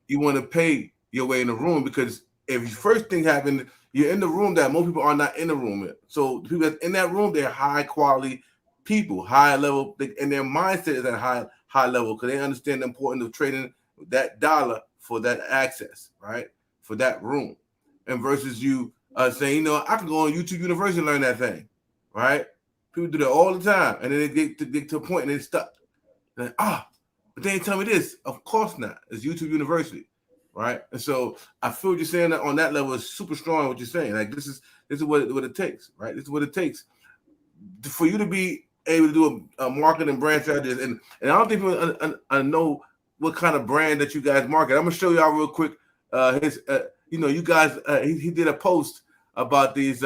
you want to pay your way in the room, because if the first thing happened, you're in the room that most people are not in the room with. So the people that's in that room, they're high quality people, high level, and their mindset is at high level because they understand the importance of trading that dollar for that access, right? For that room. And versus you saying, you know, I can go on YouTube University and learn that thing, right? People do that all the time, and then they get to a point and they're stuck. Like, but they ain't tell me this. Of course not. It's YouTube University, right? And so I feel what you're saying that on that level is super strong. What you're saying, like this is what it takes, right? This is what it takes for you to be able to do a marketing brand strategy. And I don't think I know what kind of brand that you guys market. I'm gonna show y'all real quick. You guys, he did a post about this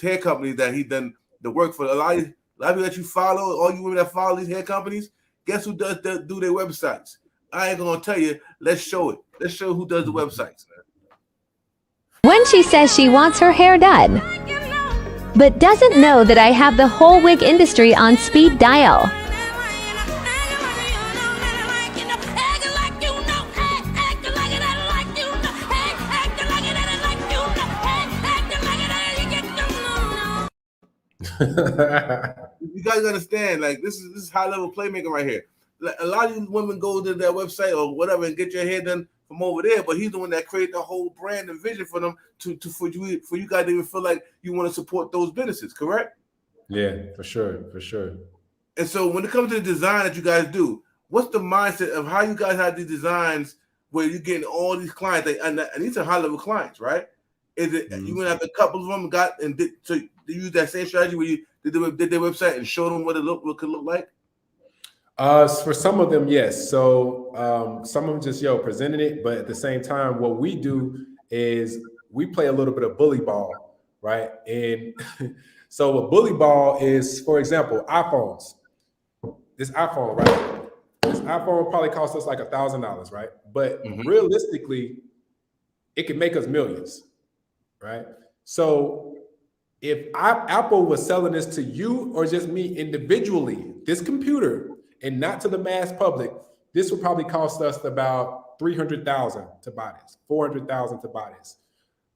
hair company that he done the work for. A lot of you that you follow, all you women that follow these hair companies, guess who do their websites? I ain't gonna tell you. Let's show it. Let's show who does the websites. When she says she wants her hair done, but doesn't know that I have the whole wig industry on speed dial. You guys understand, like this is high level playmaking right here. A lot of you women go to their website or whatever and get your hair done from over there, but he's the one that created the whole brand and vision for them for you guys to even feel like you want to support those businesses, correct? Yeah, for sure. And so when it comes to the design that you guys do, what's the mindset of how you guys have these designs where you're getting all these clients, and these are high level clients, right? Is it you gonna have a couple of them so they use that same strategy where you did their website and show them what could look like? For some of them, yes. So some of them just presenting it, but at the same time, what we do is we play a little bit of bully ball, right? And so a bully ball is, for example, iPhones. This iPhone, right? This iPhone probably costs us like $1,000, right? But realistically, it can make us millions, right? So if Apple was selling this to you or just me individually, this computer, and not to the mass public, this would probably cost us about $300,000 to buy this, $400,000 to buy this.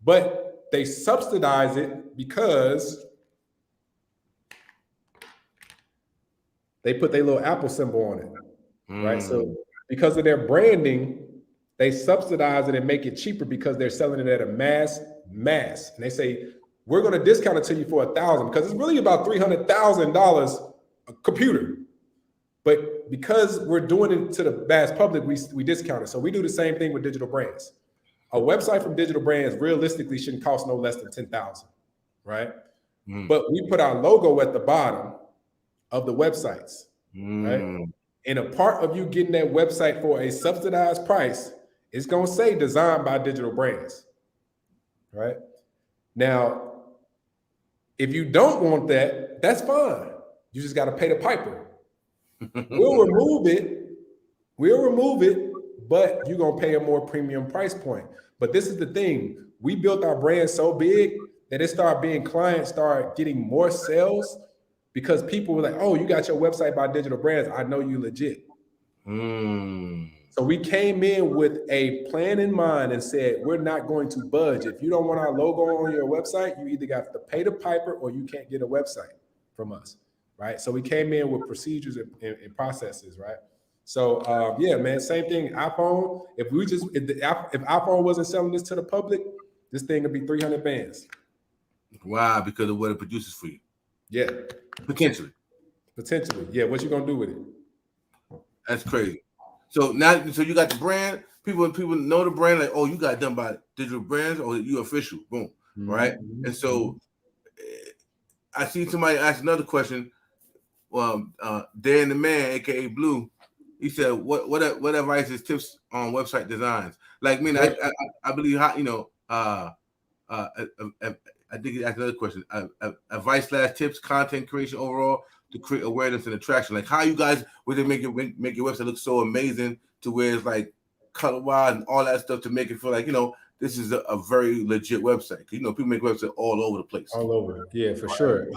But they subsidize it because they put their little Apple symbol on it, right? So because of their branding, they subsidize it and make it cheaper because they're selling it at a mass. And they say, we're going to discount it to you for $1,000 because it's really about $300,000 a computer. But because we're doing it to the mass public, we discount it. So we do the same thing with digital brands. A website from digital brands realistically shouldn't cost no less than $10,000, right? But we put our logo at the bottom of the websites, right? And a part of you getting that website for a subsidized price is going to say designed by digital brands, right? Now, if you don't want that, that's fine. You just got to pay the piper. We'll remove it, but you're going to pay a more premium price point. But this is the thing. We built our brand so big that it started being clients start getting more sales because people were like, oh, you got your website by digital brands. I know you legit. So we came in with a plan in mind and said, we're not going to budge. If you don't want our logo on your website, you either got to pay the piper or you can't get a website from us, right? So we came in with procedures and processes, right? So yeah, man, same thing. iPhone. If iPhone wasn't selling this to the public, this thing would be 300 bands. Wow, because of what it produces for you. Yeah, potentially. Yeah, what you gonna do with it? That's crazy. So now, so you got the brand. People know the brand. Like, oh, you got done by Digital Brands, or you official. Boom, right? And so I see somebody ask another question. Dan the Man, aka Blue, he said, "What advice is tips on website designs?" Like, I believe how I think he asked another question. Advice / tips, content creation overall to create awareness and attraction. Like, how you guys would they make your website look so amazing to where it's like color wise and all that stuff to make it feel like this is a very legit website. People make websites all over the place. All over, yeah, for sure.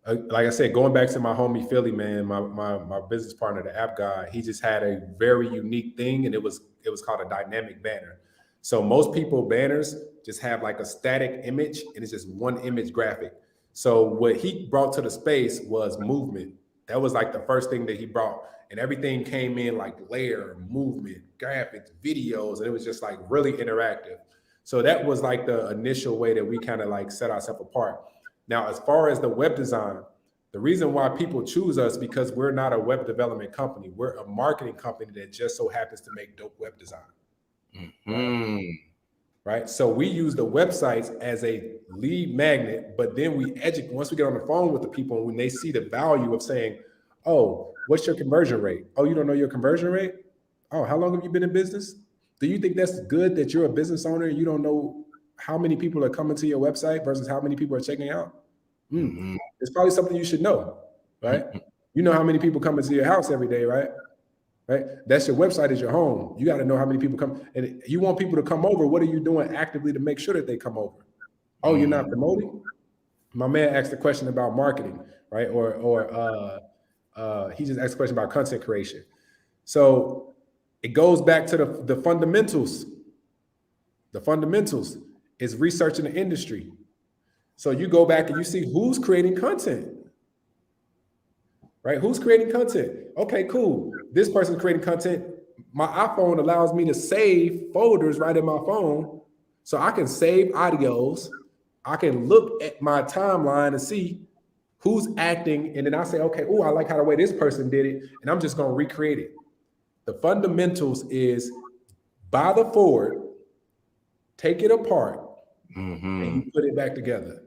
Like I said, going back to my homie Philly, man, my business partner, the app guy, he just had a very unique thing, and it was called a dynamic banner. So most people banners just have like a static image, and it's just one image graphic. So what he brought to the space was movement. That was like the first thing that he brought, and everything came in like layer, movement, graphics, videos, and it was just like really interactive. So that was like the initial way that we kind of like set ourselves apart. Now, as far as the web design, the reason why people choose us because we're not a web development company. We're a marketing company that just so happens to make dope web design. Right? So we use the websites as a lead magnet, but then we educate, once we get on the phone with the people, and when they see the value of saying, oh, what's your conversion rate? Oh, you don't know your conversion rate? Oh, how long have you been in business? Do you think that's good that you're a business owner and you don't know how many people are coming to your website versus how many people are checking out? It's probably something you should know, right? You know how many people come into your house every day, right? Right? That's your website is your home. You got to know how many people come. And you want people to come over. What are you doing actively to make sure that they come over? Oh, you're not promoting? My man asked a question about marketing, right? Or he just asked a question about content creation. So it goes back to the fundamentals. The fundamentals is researching the industry. So you go back and you see who's creating content, right? Who's creating content? Okay, cool. This person's creating content. My iPhone allows me to save folders right in my phone. So I can save audios. I can look at my timeline and see who's acting. And then I say, okay, I like how the way this person did it. And I'm just going to recreate it. The fundamentals is buy the Ford, take it apart, and you put it back together.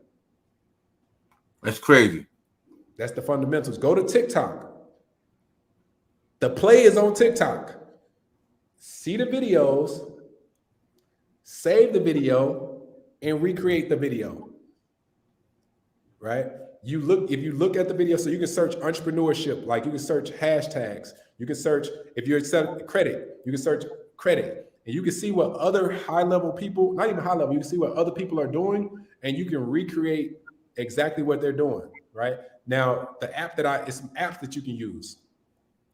That's crazy. That's the fundamentals. Go to TikTok. The play is on TikTok. See the videos, save the video, and recreate the video. Right? If you look at the video, so you can search entrepreneurship, like you can search hashtags. You can search, if you're selling credit, you can search credit. And you can see what other high-level people, not even high-level, you can see what other people are doing, and you can recreate exactly what they're doing, right? Now, the app it's some apps that you can use.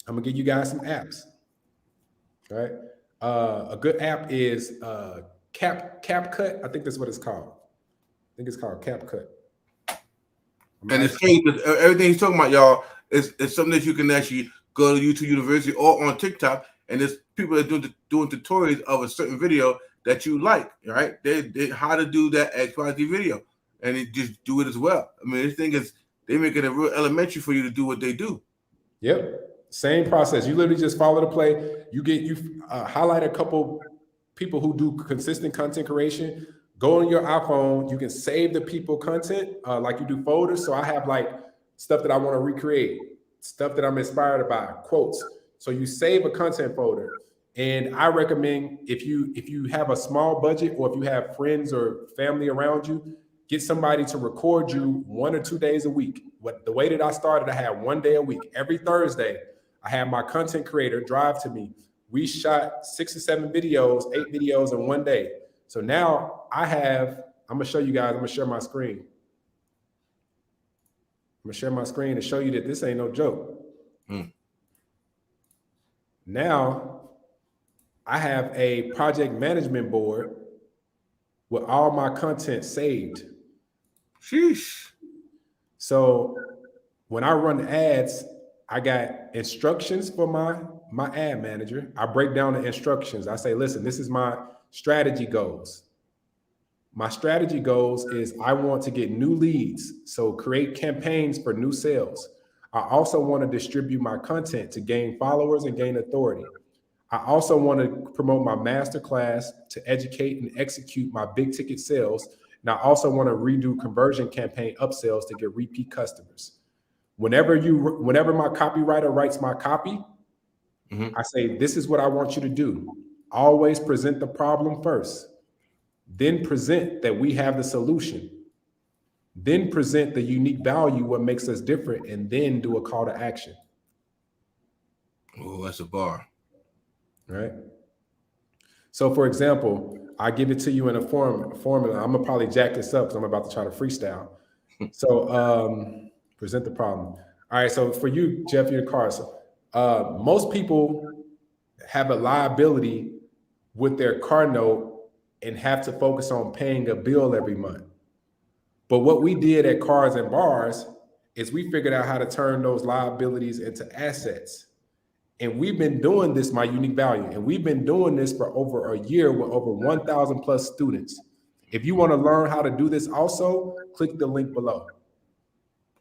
I'm gonna give you guys some apps, right? A good app is CapCut. I think that's what it's called. I think it's called CapCut. And it's crazy because everything he's talking about, y'all, is something that you can actually go to YouTube University or on TikTok, and there's people that are doing tutorials of a certain video that you like, right? They how to do that XYZ video, and they just do it as well. I mean, this thing is they make it a real elementary for you to do what they do. Yep, same process. You literally just follow the play. You highlight a couple people who do consistent content creation. Go on your iPhone. You can save the people content like you do folders. So I have like stuff that I want to recreate, stuff that I'm inspired by, quotes. So you save a content folder. And I recommend if you have a small budget or if you have friends or family around you, get somebody to record you 1 or 2 days a week. The way that I started, I had 1 day a week. Every Thursday, I had my content creator drive to me. We shot 6 or 7 videos, 8 videos in 1 day. So now I'm gonna show you guys, I'm gonna share my screen. I'm gonna share my screen to show you that this ain't no joke. Now I have a project management board with all my content saved. Sheesh. So when I run ads, I got instructions for my ad manager. I break down the instructions. I say, listen, this is my strategy goals. My strategy goals is I want to get new leads. So create campaigns for new sales. I also want to distribute my content to gain followers and gain authority. I also want to promote my masterclass to educate and execute my big ticket sales. And I also want to redo conversion campaign upsells to get repeat customers. Whenever my copywriter writes my copy, I say, this is what I want you to do. Always present the problem first. Then present that we have the solution. Then present the unique value, what makes us different, and then do a call to action. Oh, that's a bar. Right? So for example, I give it to you in a formula. I'm gonna probably jack this up because I'm about to try to freestyle. So present the problem. All right, so for you, Jeff, your car. So, most people have a liability with their car note and have to focus on paying a bill every month. But what we did at Cars and Bars is we figured out how to turn those liabilities into assets. And we've been doing this, my unique value, and we've been doing this for over a year with over 1,000 plus students. If you want to learn how to do this also, click the link below.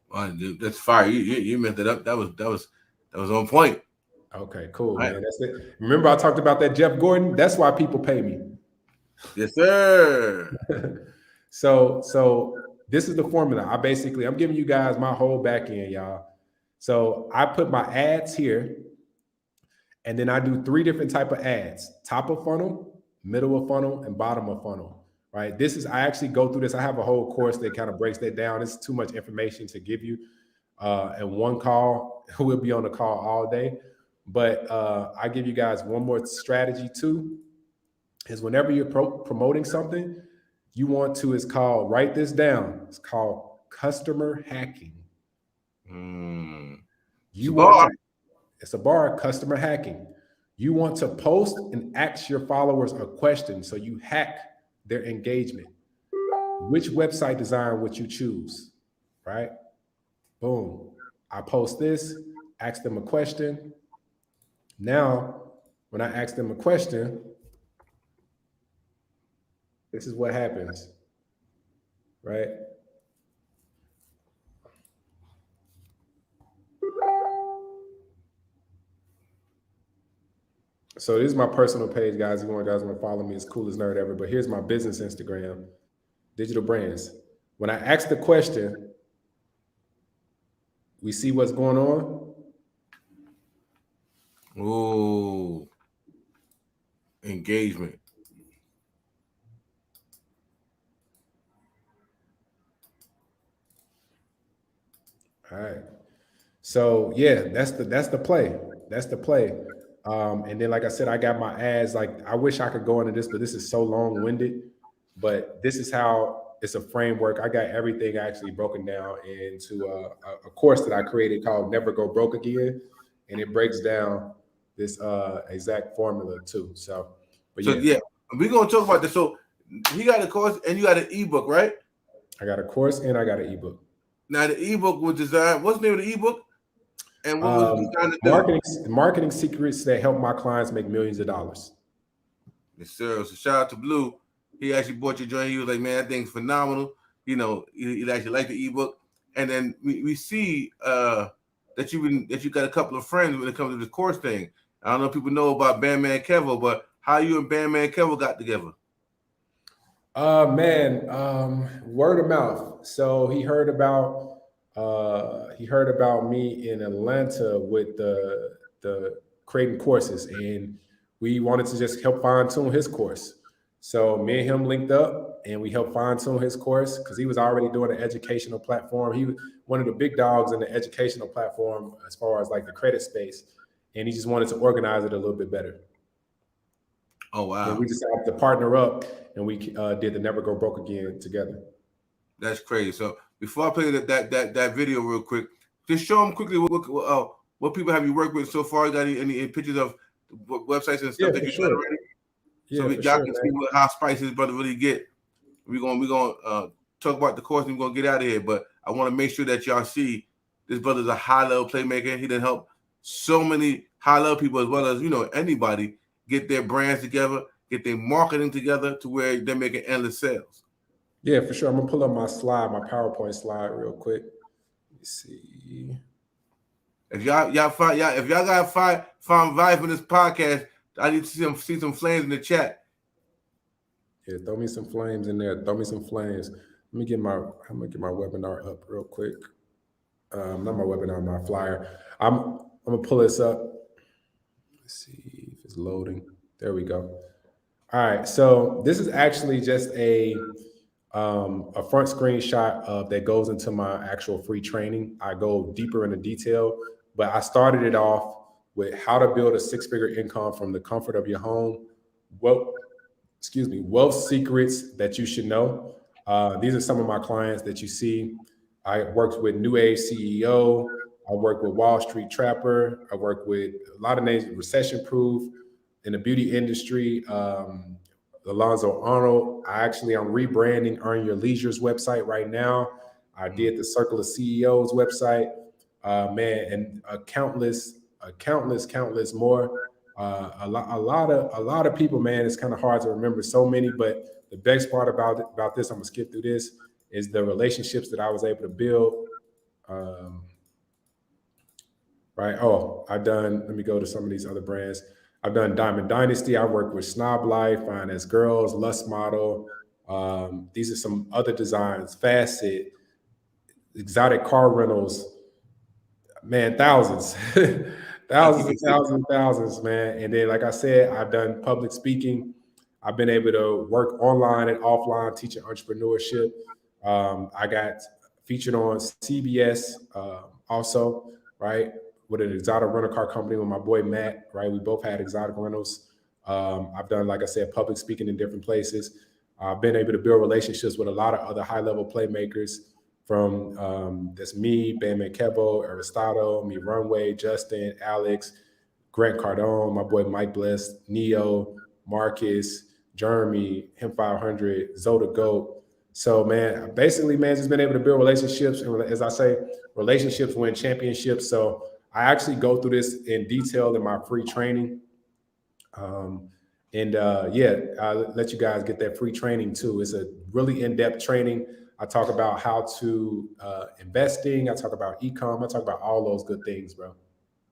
Oh, dude, that's fire. You meant that up. That was on point. Okay, cool, Right. man. That's it. Remember I talked about that Jeff Gordon? That's why people pay me. Yes, sir. So this is the formula. I'm giving you guys my whole back end, y'all. So I put my ads here, and then I do 3 different type of ads: top of funnel, middle of funnel, and bottom of funnel. Right? I actually go through this. I have a whole course that kind of breaks that down. It's too much information to give you in one call. We'll be on the call all day. But I give you guys one more strategy too, is whenever you're promoting something, you want to, write this down. It's called customer hacking. It's a bar, customer hacking. You want to post and ask your followers a question, so you hack their engagement. Which website design would you choose? Right? Boom. I post this, ask them a question. Now, when I ask them a question, this is what happens, right? So this is my personal page, guys. If you guys want to follow me, it's coolest nerd ever. But here's my business Instagram, digital brands. When I ask the question, we see what's going on. Oh, engagement. All right. So yeah, that's the play. That's the play. And then, like I said, I got my ads. Like, I wish I could go into this, but this is so long-winded. But this is how it's a framework. I got everything actually broken down into a course that I created called Never Go Broke Again. And it breaks down this exact formula too. So, yeah, we're gonna talk about this. So you got a course and you got an ebook, right? I got a course and I got an ebook. Now the ebook was designed. What's the name of the ebook? And what was it designed to do? Marketing secrets that help my clients make millions of dollars. Yes, sir. So shout out to Blue. He actually bought your joint. He was like, man, that thing's phenomenal. You know, he actually liked the ebook. And then we see that you got a couple of friends when it comes to this course thing. I don't know if people know about Bandman Kevo, but how you and Bandman Kevo got together? Word of mouth. So he heard about me in Atlanta with the creating courses, and we wanted to just help fine tune his course. So me and him linked up, and we helped fine tune his course because he was already doing an educational platform. He was one of the big dogs in the educational platform as far as like the credit space, and he just wanted to organize it a little bit better. Oh wow! And we decided to partner up, and we did the Never Go Broke Again together. That's crazy. So before I play that video real quick, just show them quickly what people have you worked with so far. You got any pictures of websites and stuff that you've done already? Yeah, so for y'all sure, can man. see how spicy this brother really get. We're gonna talk about the course and we're gonna get out of here. But I want to make sure that y'all see this brother's a high level playmaker. He done help so many high level people as well as anybody get their brands together, get their marketing together to where they're making endless sales. Yeah, for sure. I'm gonna pull up my PowerPoint slide real quick. Let's see. If y'all got find value from this podcast, I need to see some flames in the chat. Yeah, throw me some flames in there. Throw me some flames. I'm gonna get my webinar up real quick. Not my webinar, my flyer. I'm gonna pull this up. Let's see if it's loading. There we go. All right, so this is actually just a front screenshot of that goes into my actual free training. I go deeper into detail, but I started it off with how to build a six-figure income from the comfort of your home. Wealth secrets that you should know. These are some of my clients that you see. I worked with New Age CEO. I worked with Wall Street Trapper. I worked with a lot of names, recession proof in the beauty industry. Alonzo Arnold. I'm rebranding Earn Your Leisure's website right now. I did the Circle of CEOs website, and countless more. A lot of people, man. It's kind of hard to remember so many, but the best part about this, I'm gonna skip through this, is the relationships that I was able to build. Right. Oh, let me go to some of these other brands. I've done Diamond Dynasty. I work with Snob Life, Finance Girls, Lust Model. These are some other designs, Facet, Exotic Car Rentals. Man, thousands, thousands, man. And then, like I said, I've done public speaking. I've been able to work online and offline, teaching entrepreneurship. I got featured on CBS also, right? With an exotic rental car company with my boy Matt, right? We both had exotic rentals. I've done, like I said, public speaking in different places. I've been able to build relationships with a lot of other high-level playmakers from that's me, Bam and Kevo, Aristotle, me Runway, Justin, Alex, Grant Cardone, my boy Mike Bless, Neo, Marcus, Jeremy, Him 500, Zoda Goat. So, man, basically, man, just been able to build relationships. And as I say, relationships win championships. So I actually go through this in detail in my free training. I'll let you guys get that free training too. It's a really in-depth training. I talk about how to investing. I talk about e-com. I talk about all those good things, bro.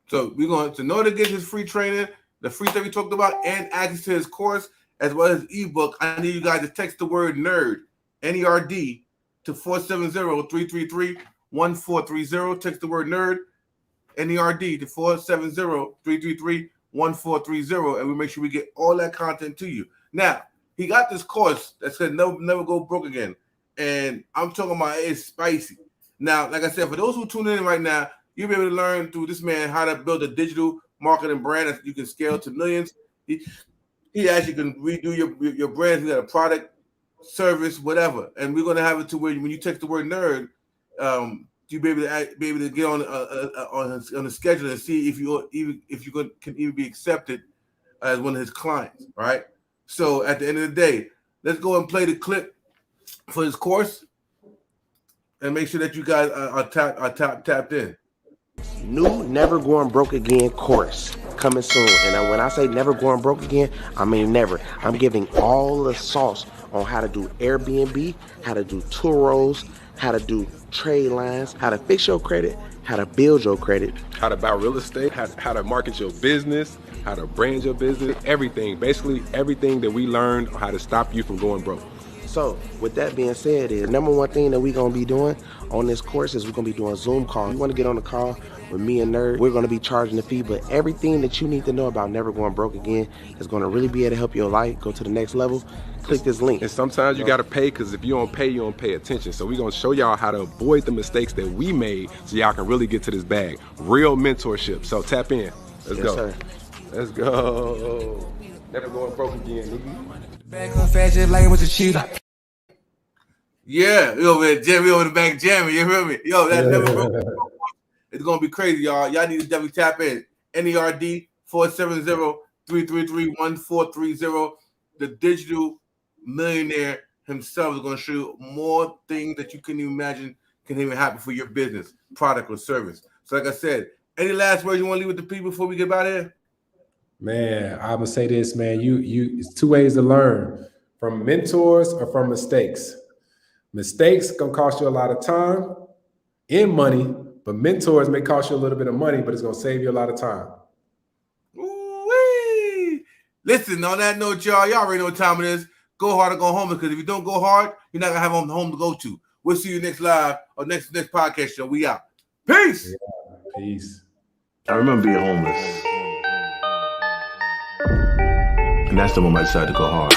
So we're going to, in order to get his free training, the free that we talked about, and access to his course, as well as ebook, I need you guys to text the word NERD, N-E-R-D, to 470-333-1430. Text the word NERD, N-E-R-D, to 470-333-1430, and we make sure we get all that content to you. Now, he got this course that said never go broke again. And I'm talking about it's spicy. Now, like I said, for those who tune in right now, you'll be able to learn through this man how to build a digital marketing brand that you can scale to millions. He actually can redo your brand. You got a product, service, whatever. And we're going to have it to where when you text the word nerd, you'll be able to get on the schedule and see if you can even be accepted as one of his clients, right? So at the end of the day, let's go and play the clip for his course and make sure that you guys are tapped in. New Never Going Broke Again course coming soon. And when I say never going broke again, I mean never. I'm giving all the sauce on how to do Airbnb, how to do Turos, how to do trade lines, how to fix your credit, how to build your credit, how to buy real estate, how to market your business, how to brand your business, everything. Basically everything that we learned on how to stop you from going broke. So with that being said, the number one thing that we're going to be doing on this course is we're going to be doing Zoom calls. You want to get on the call with me and Nerd, we're going to be charging the fee, but everything that you need to know about never going broke again is going to really be able to help your life go to the next level. Click this link. And sometimes you got to pay, because if you don't pay, you don't pay attention. So we're going to show y'all how to avoid the mistakes that we made so y'all can really get to this bag. Real mentorship. So tap in. Let's go. Sir. Let's go. Never going broke again, nigga. Back on fast just like it was a cheetah. Yeah, we over there jamming, over the back jamming. You hear me? Yo, that's never broke. It's gonna be crazy, y'all. Y'all need to definitely tap in. NERD 470 333-1430. The digital millionaire himself is going to show you more things that you couldn't even imagine can even happen for your business, product, or service. So like I said, any last words you want to leave with the people before we get out of here? Man, I'm gonna say this, man. It's two ways to learn: from mentors or from mistakes. Mistakes gonna cost you a lot of time and money, but mentors may cost you a little bit of money, but it's gonna save you a lot of time. Ooh-wee. Listen, on that note, y'all already know what time it is. Go hard or go home, because if you don't go hard, you're not gonna have a home to go to. We'll see you next live or next podcast show. We out. Peace. Yeah, peace. I remember being homeless. And that's the moment I decided to go hard.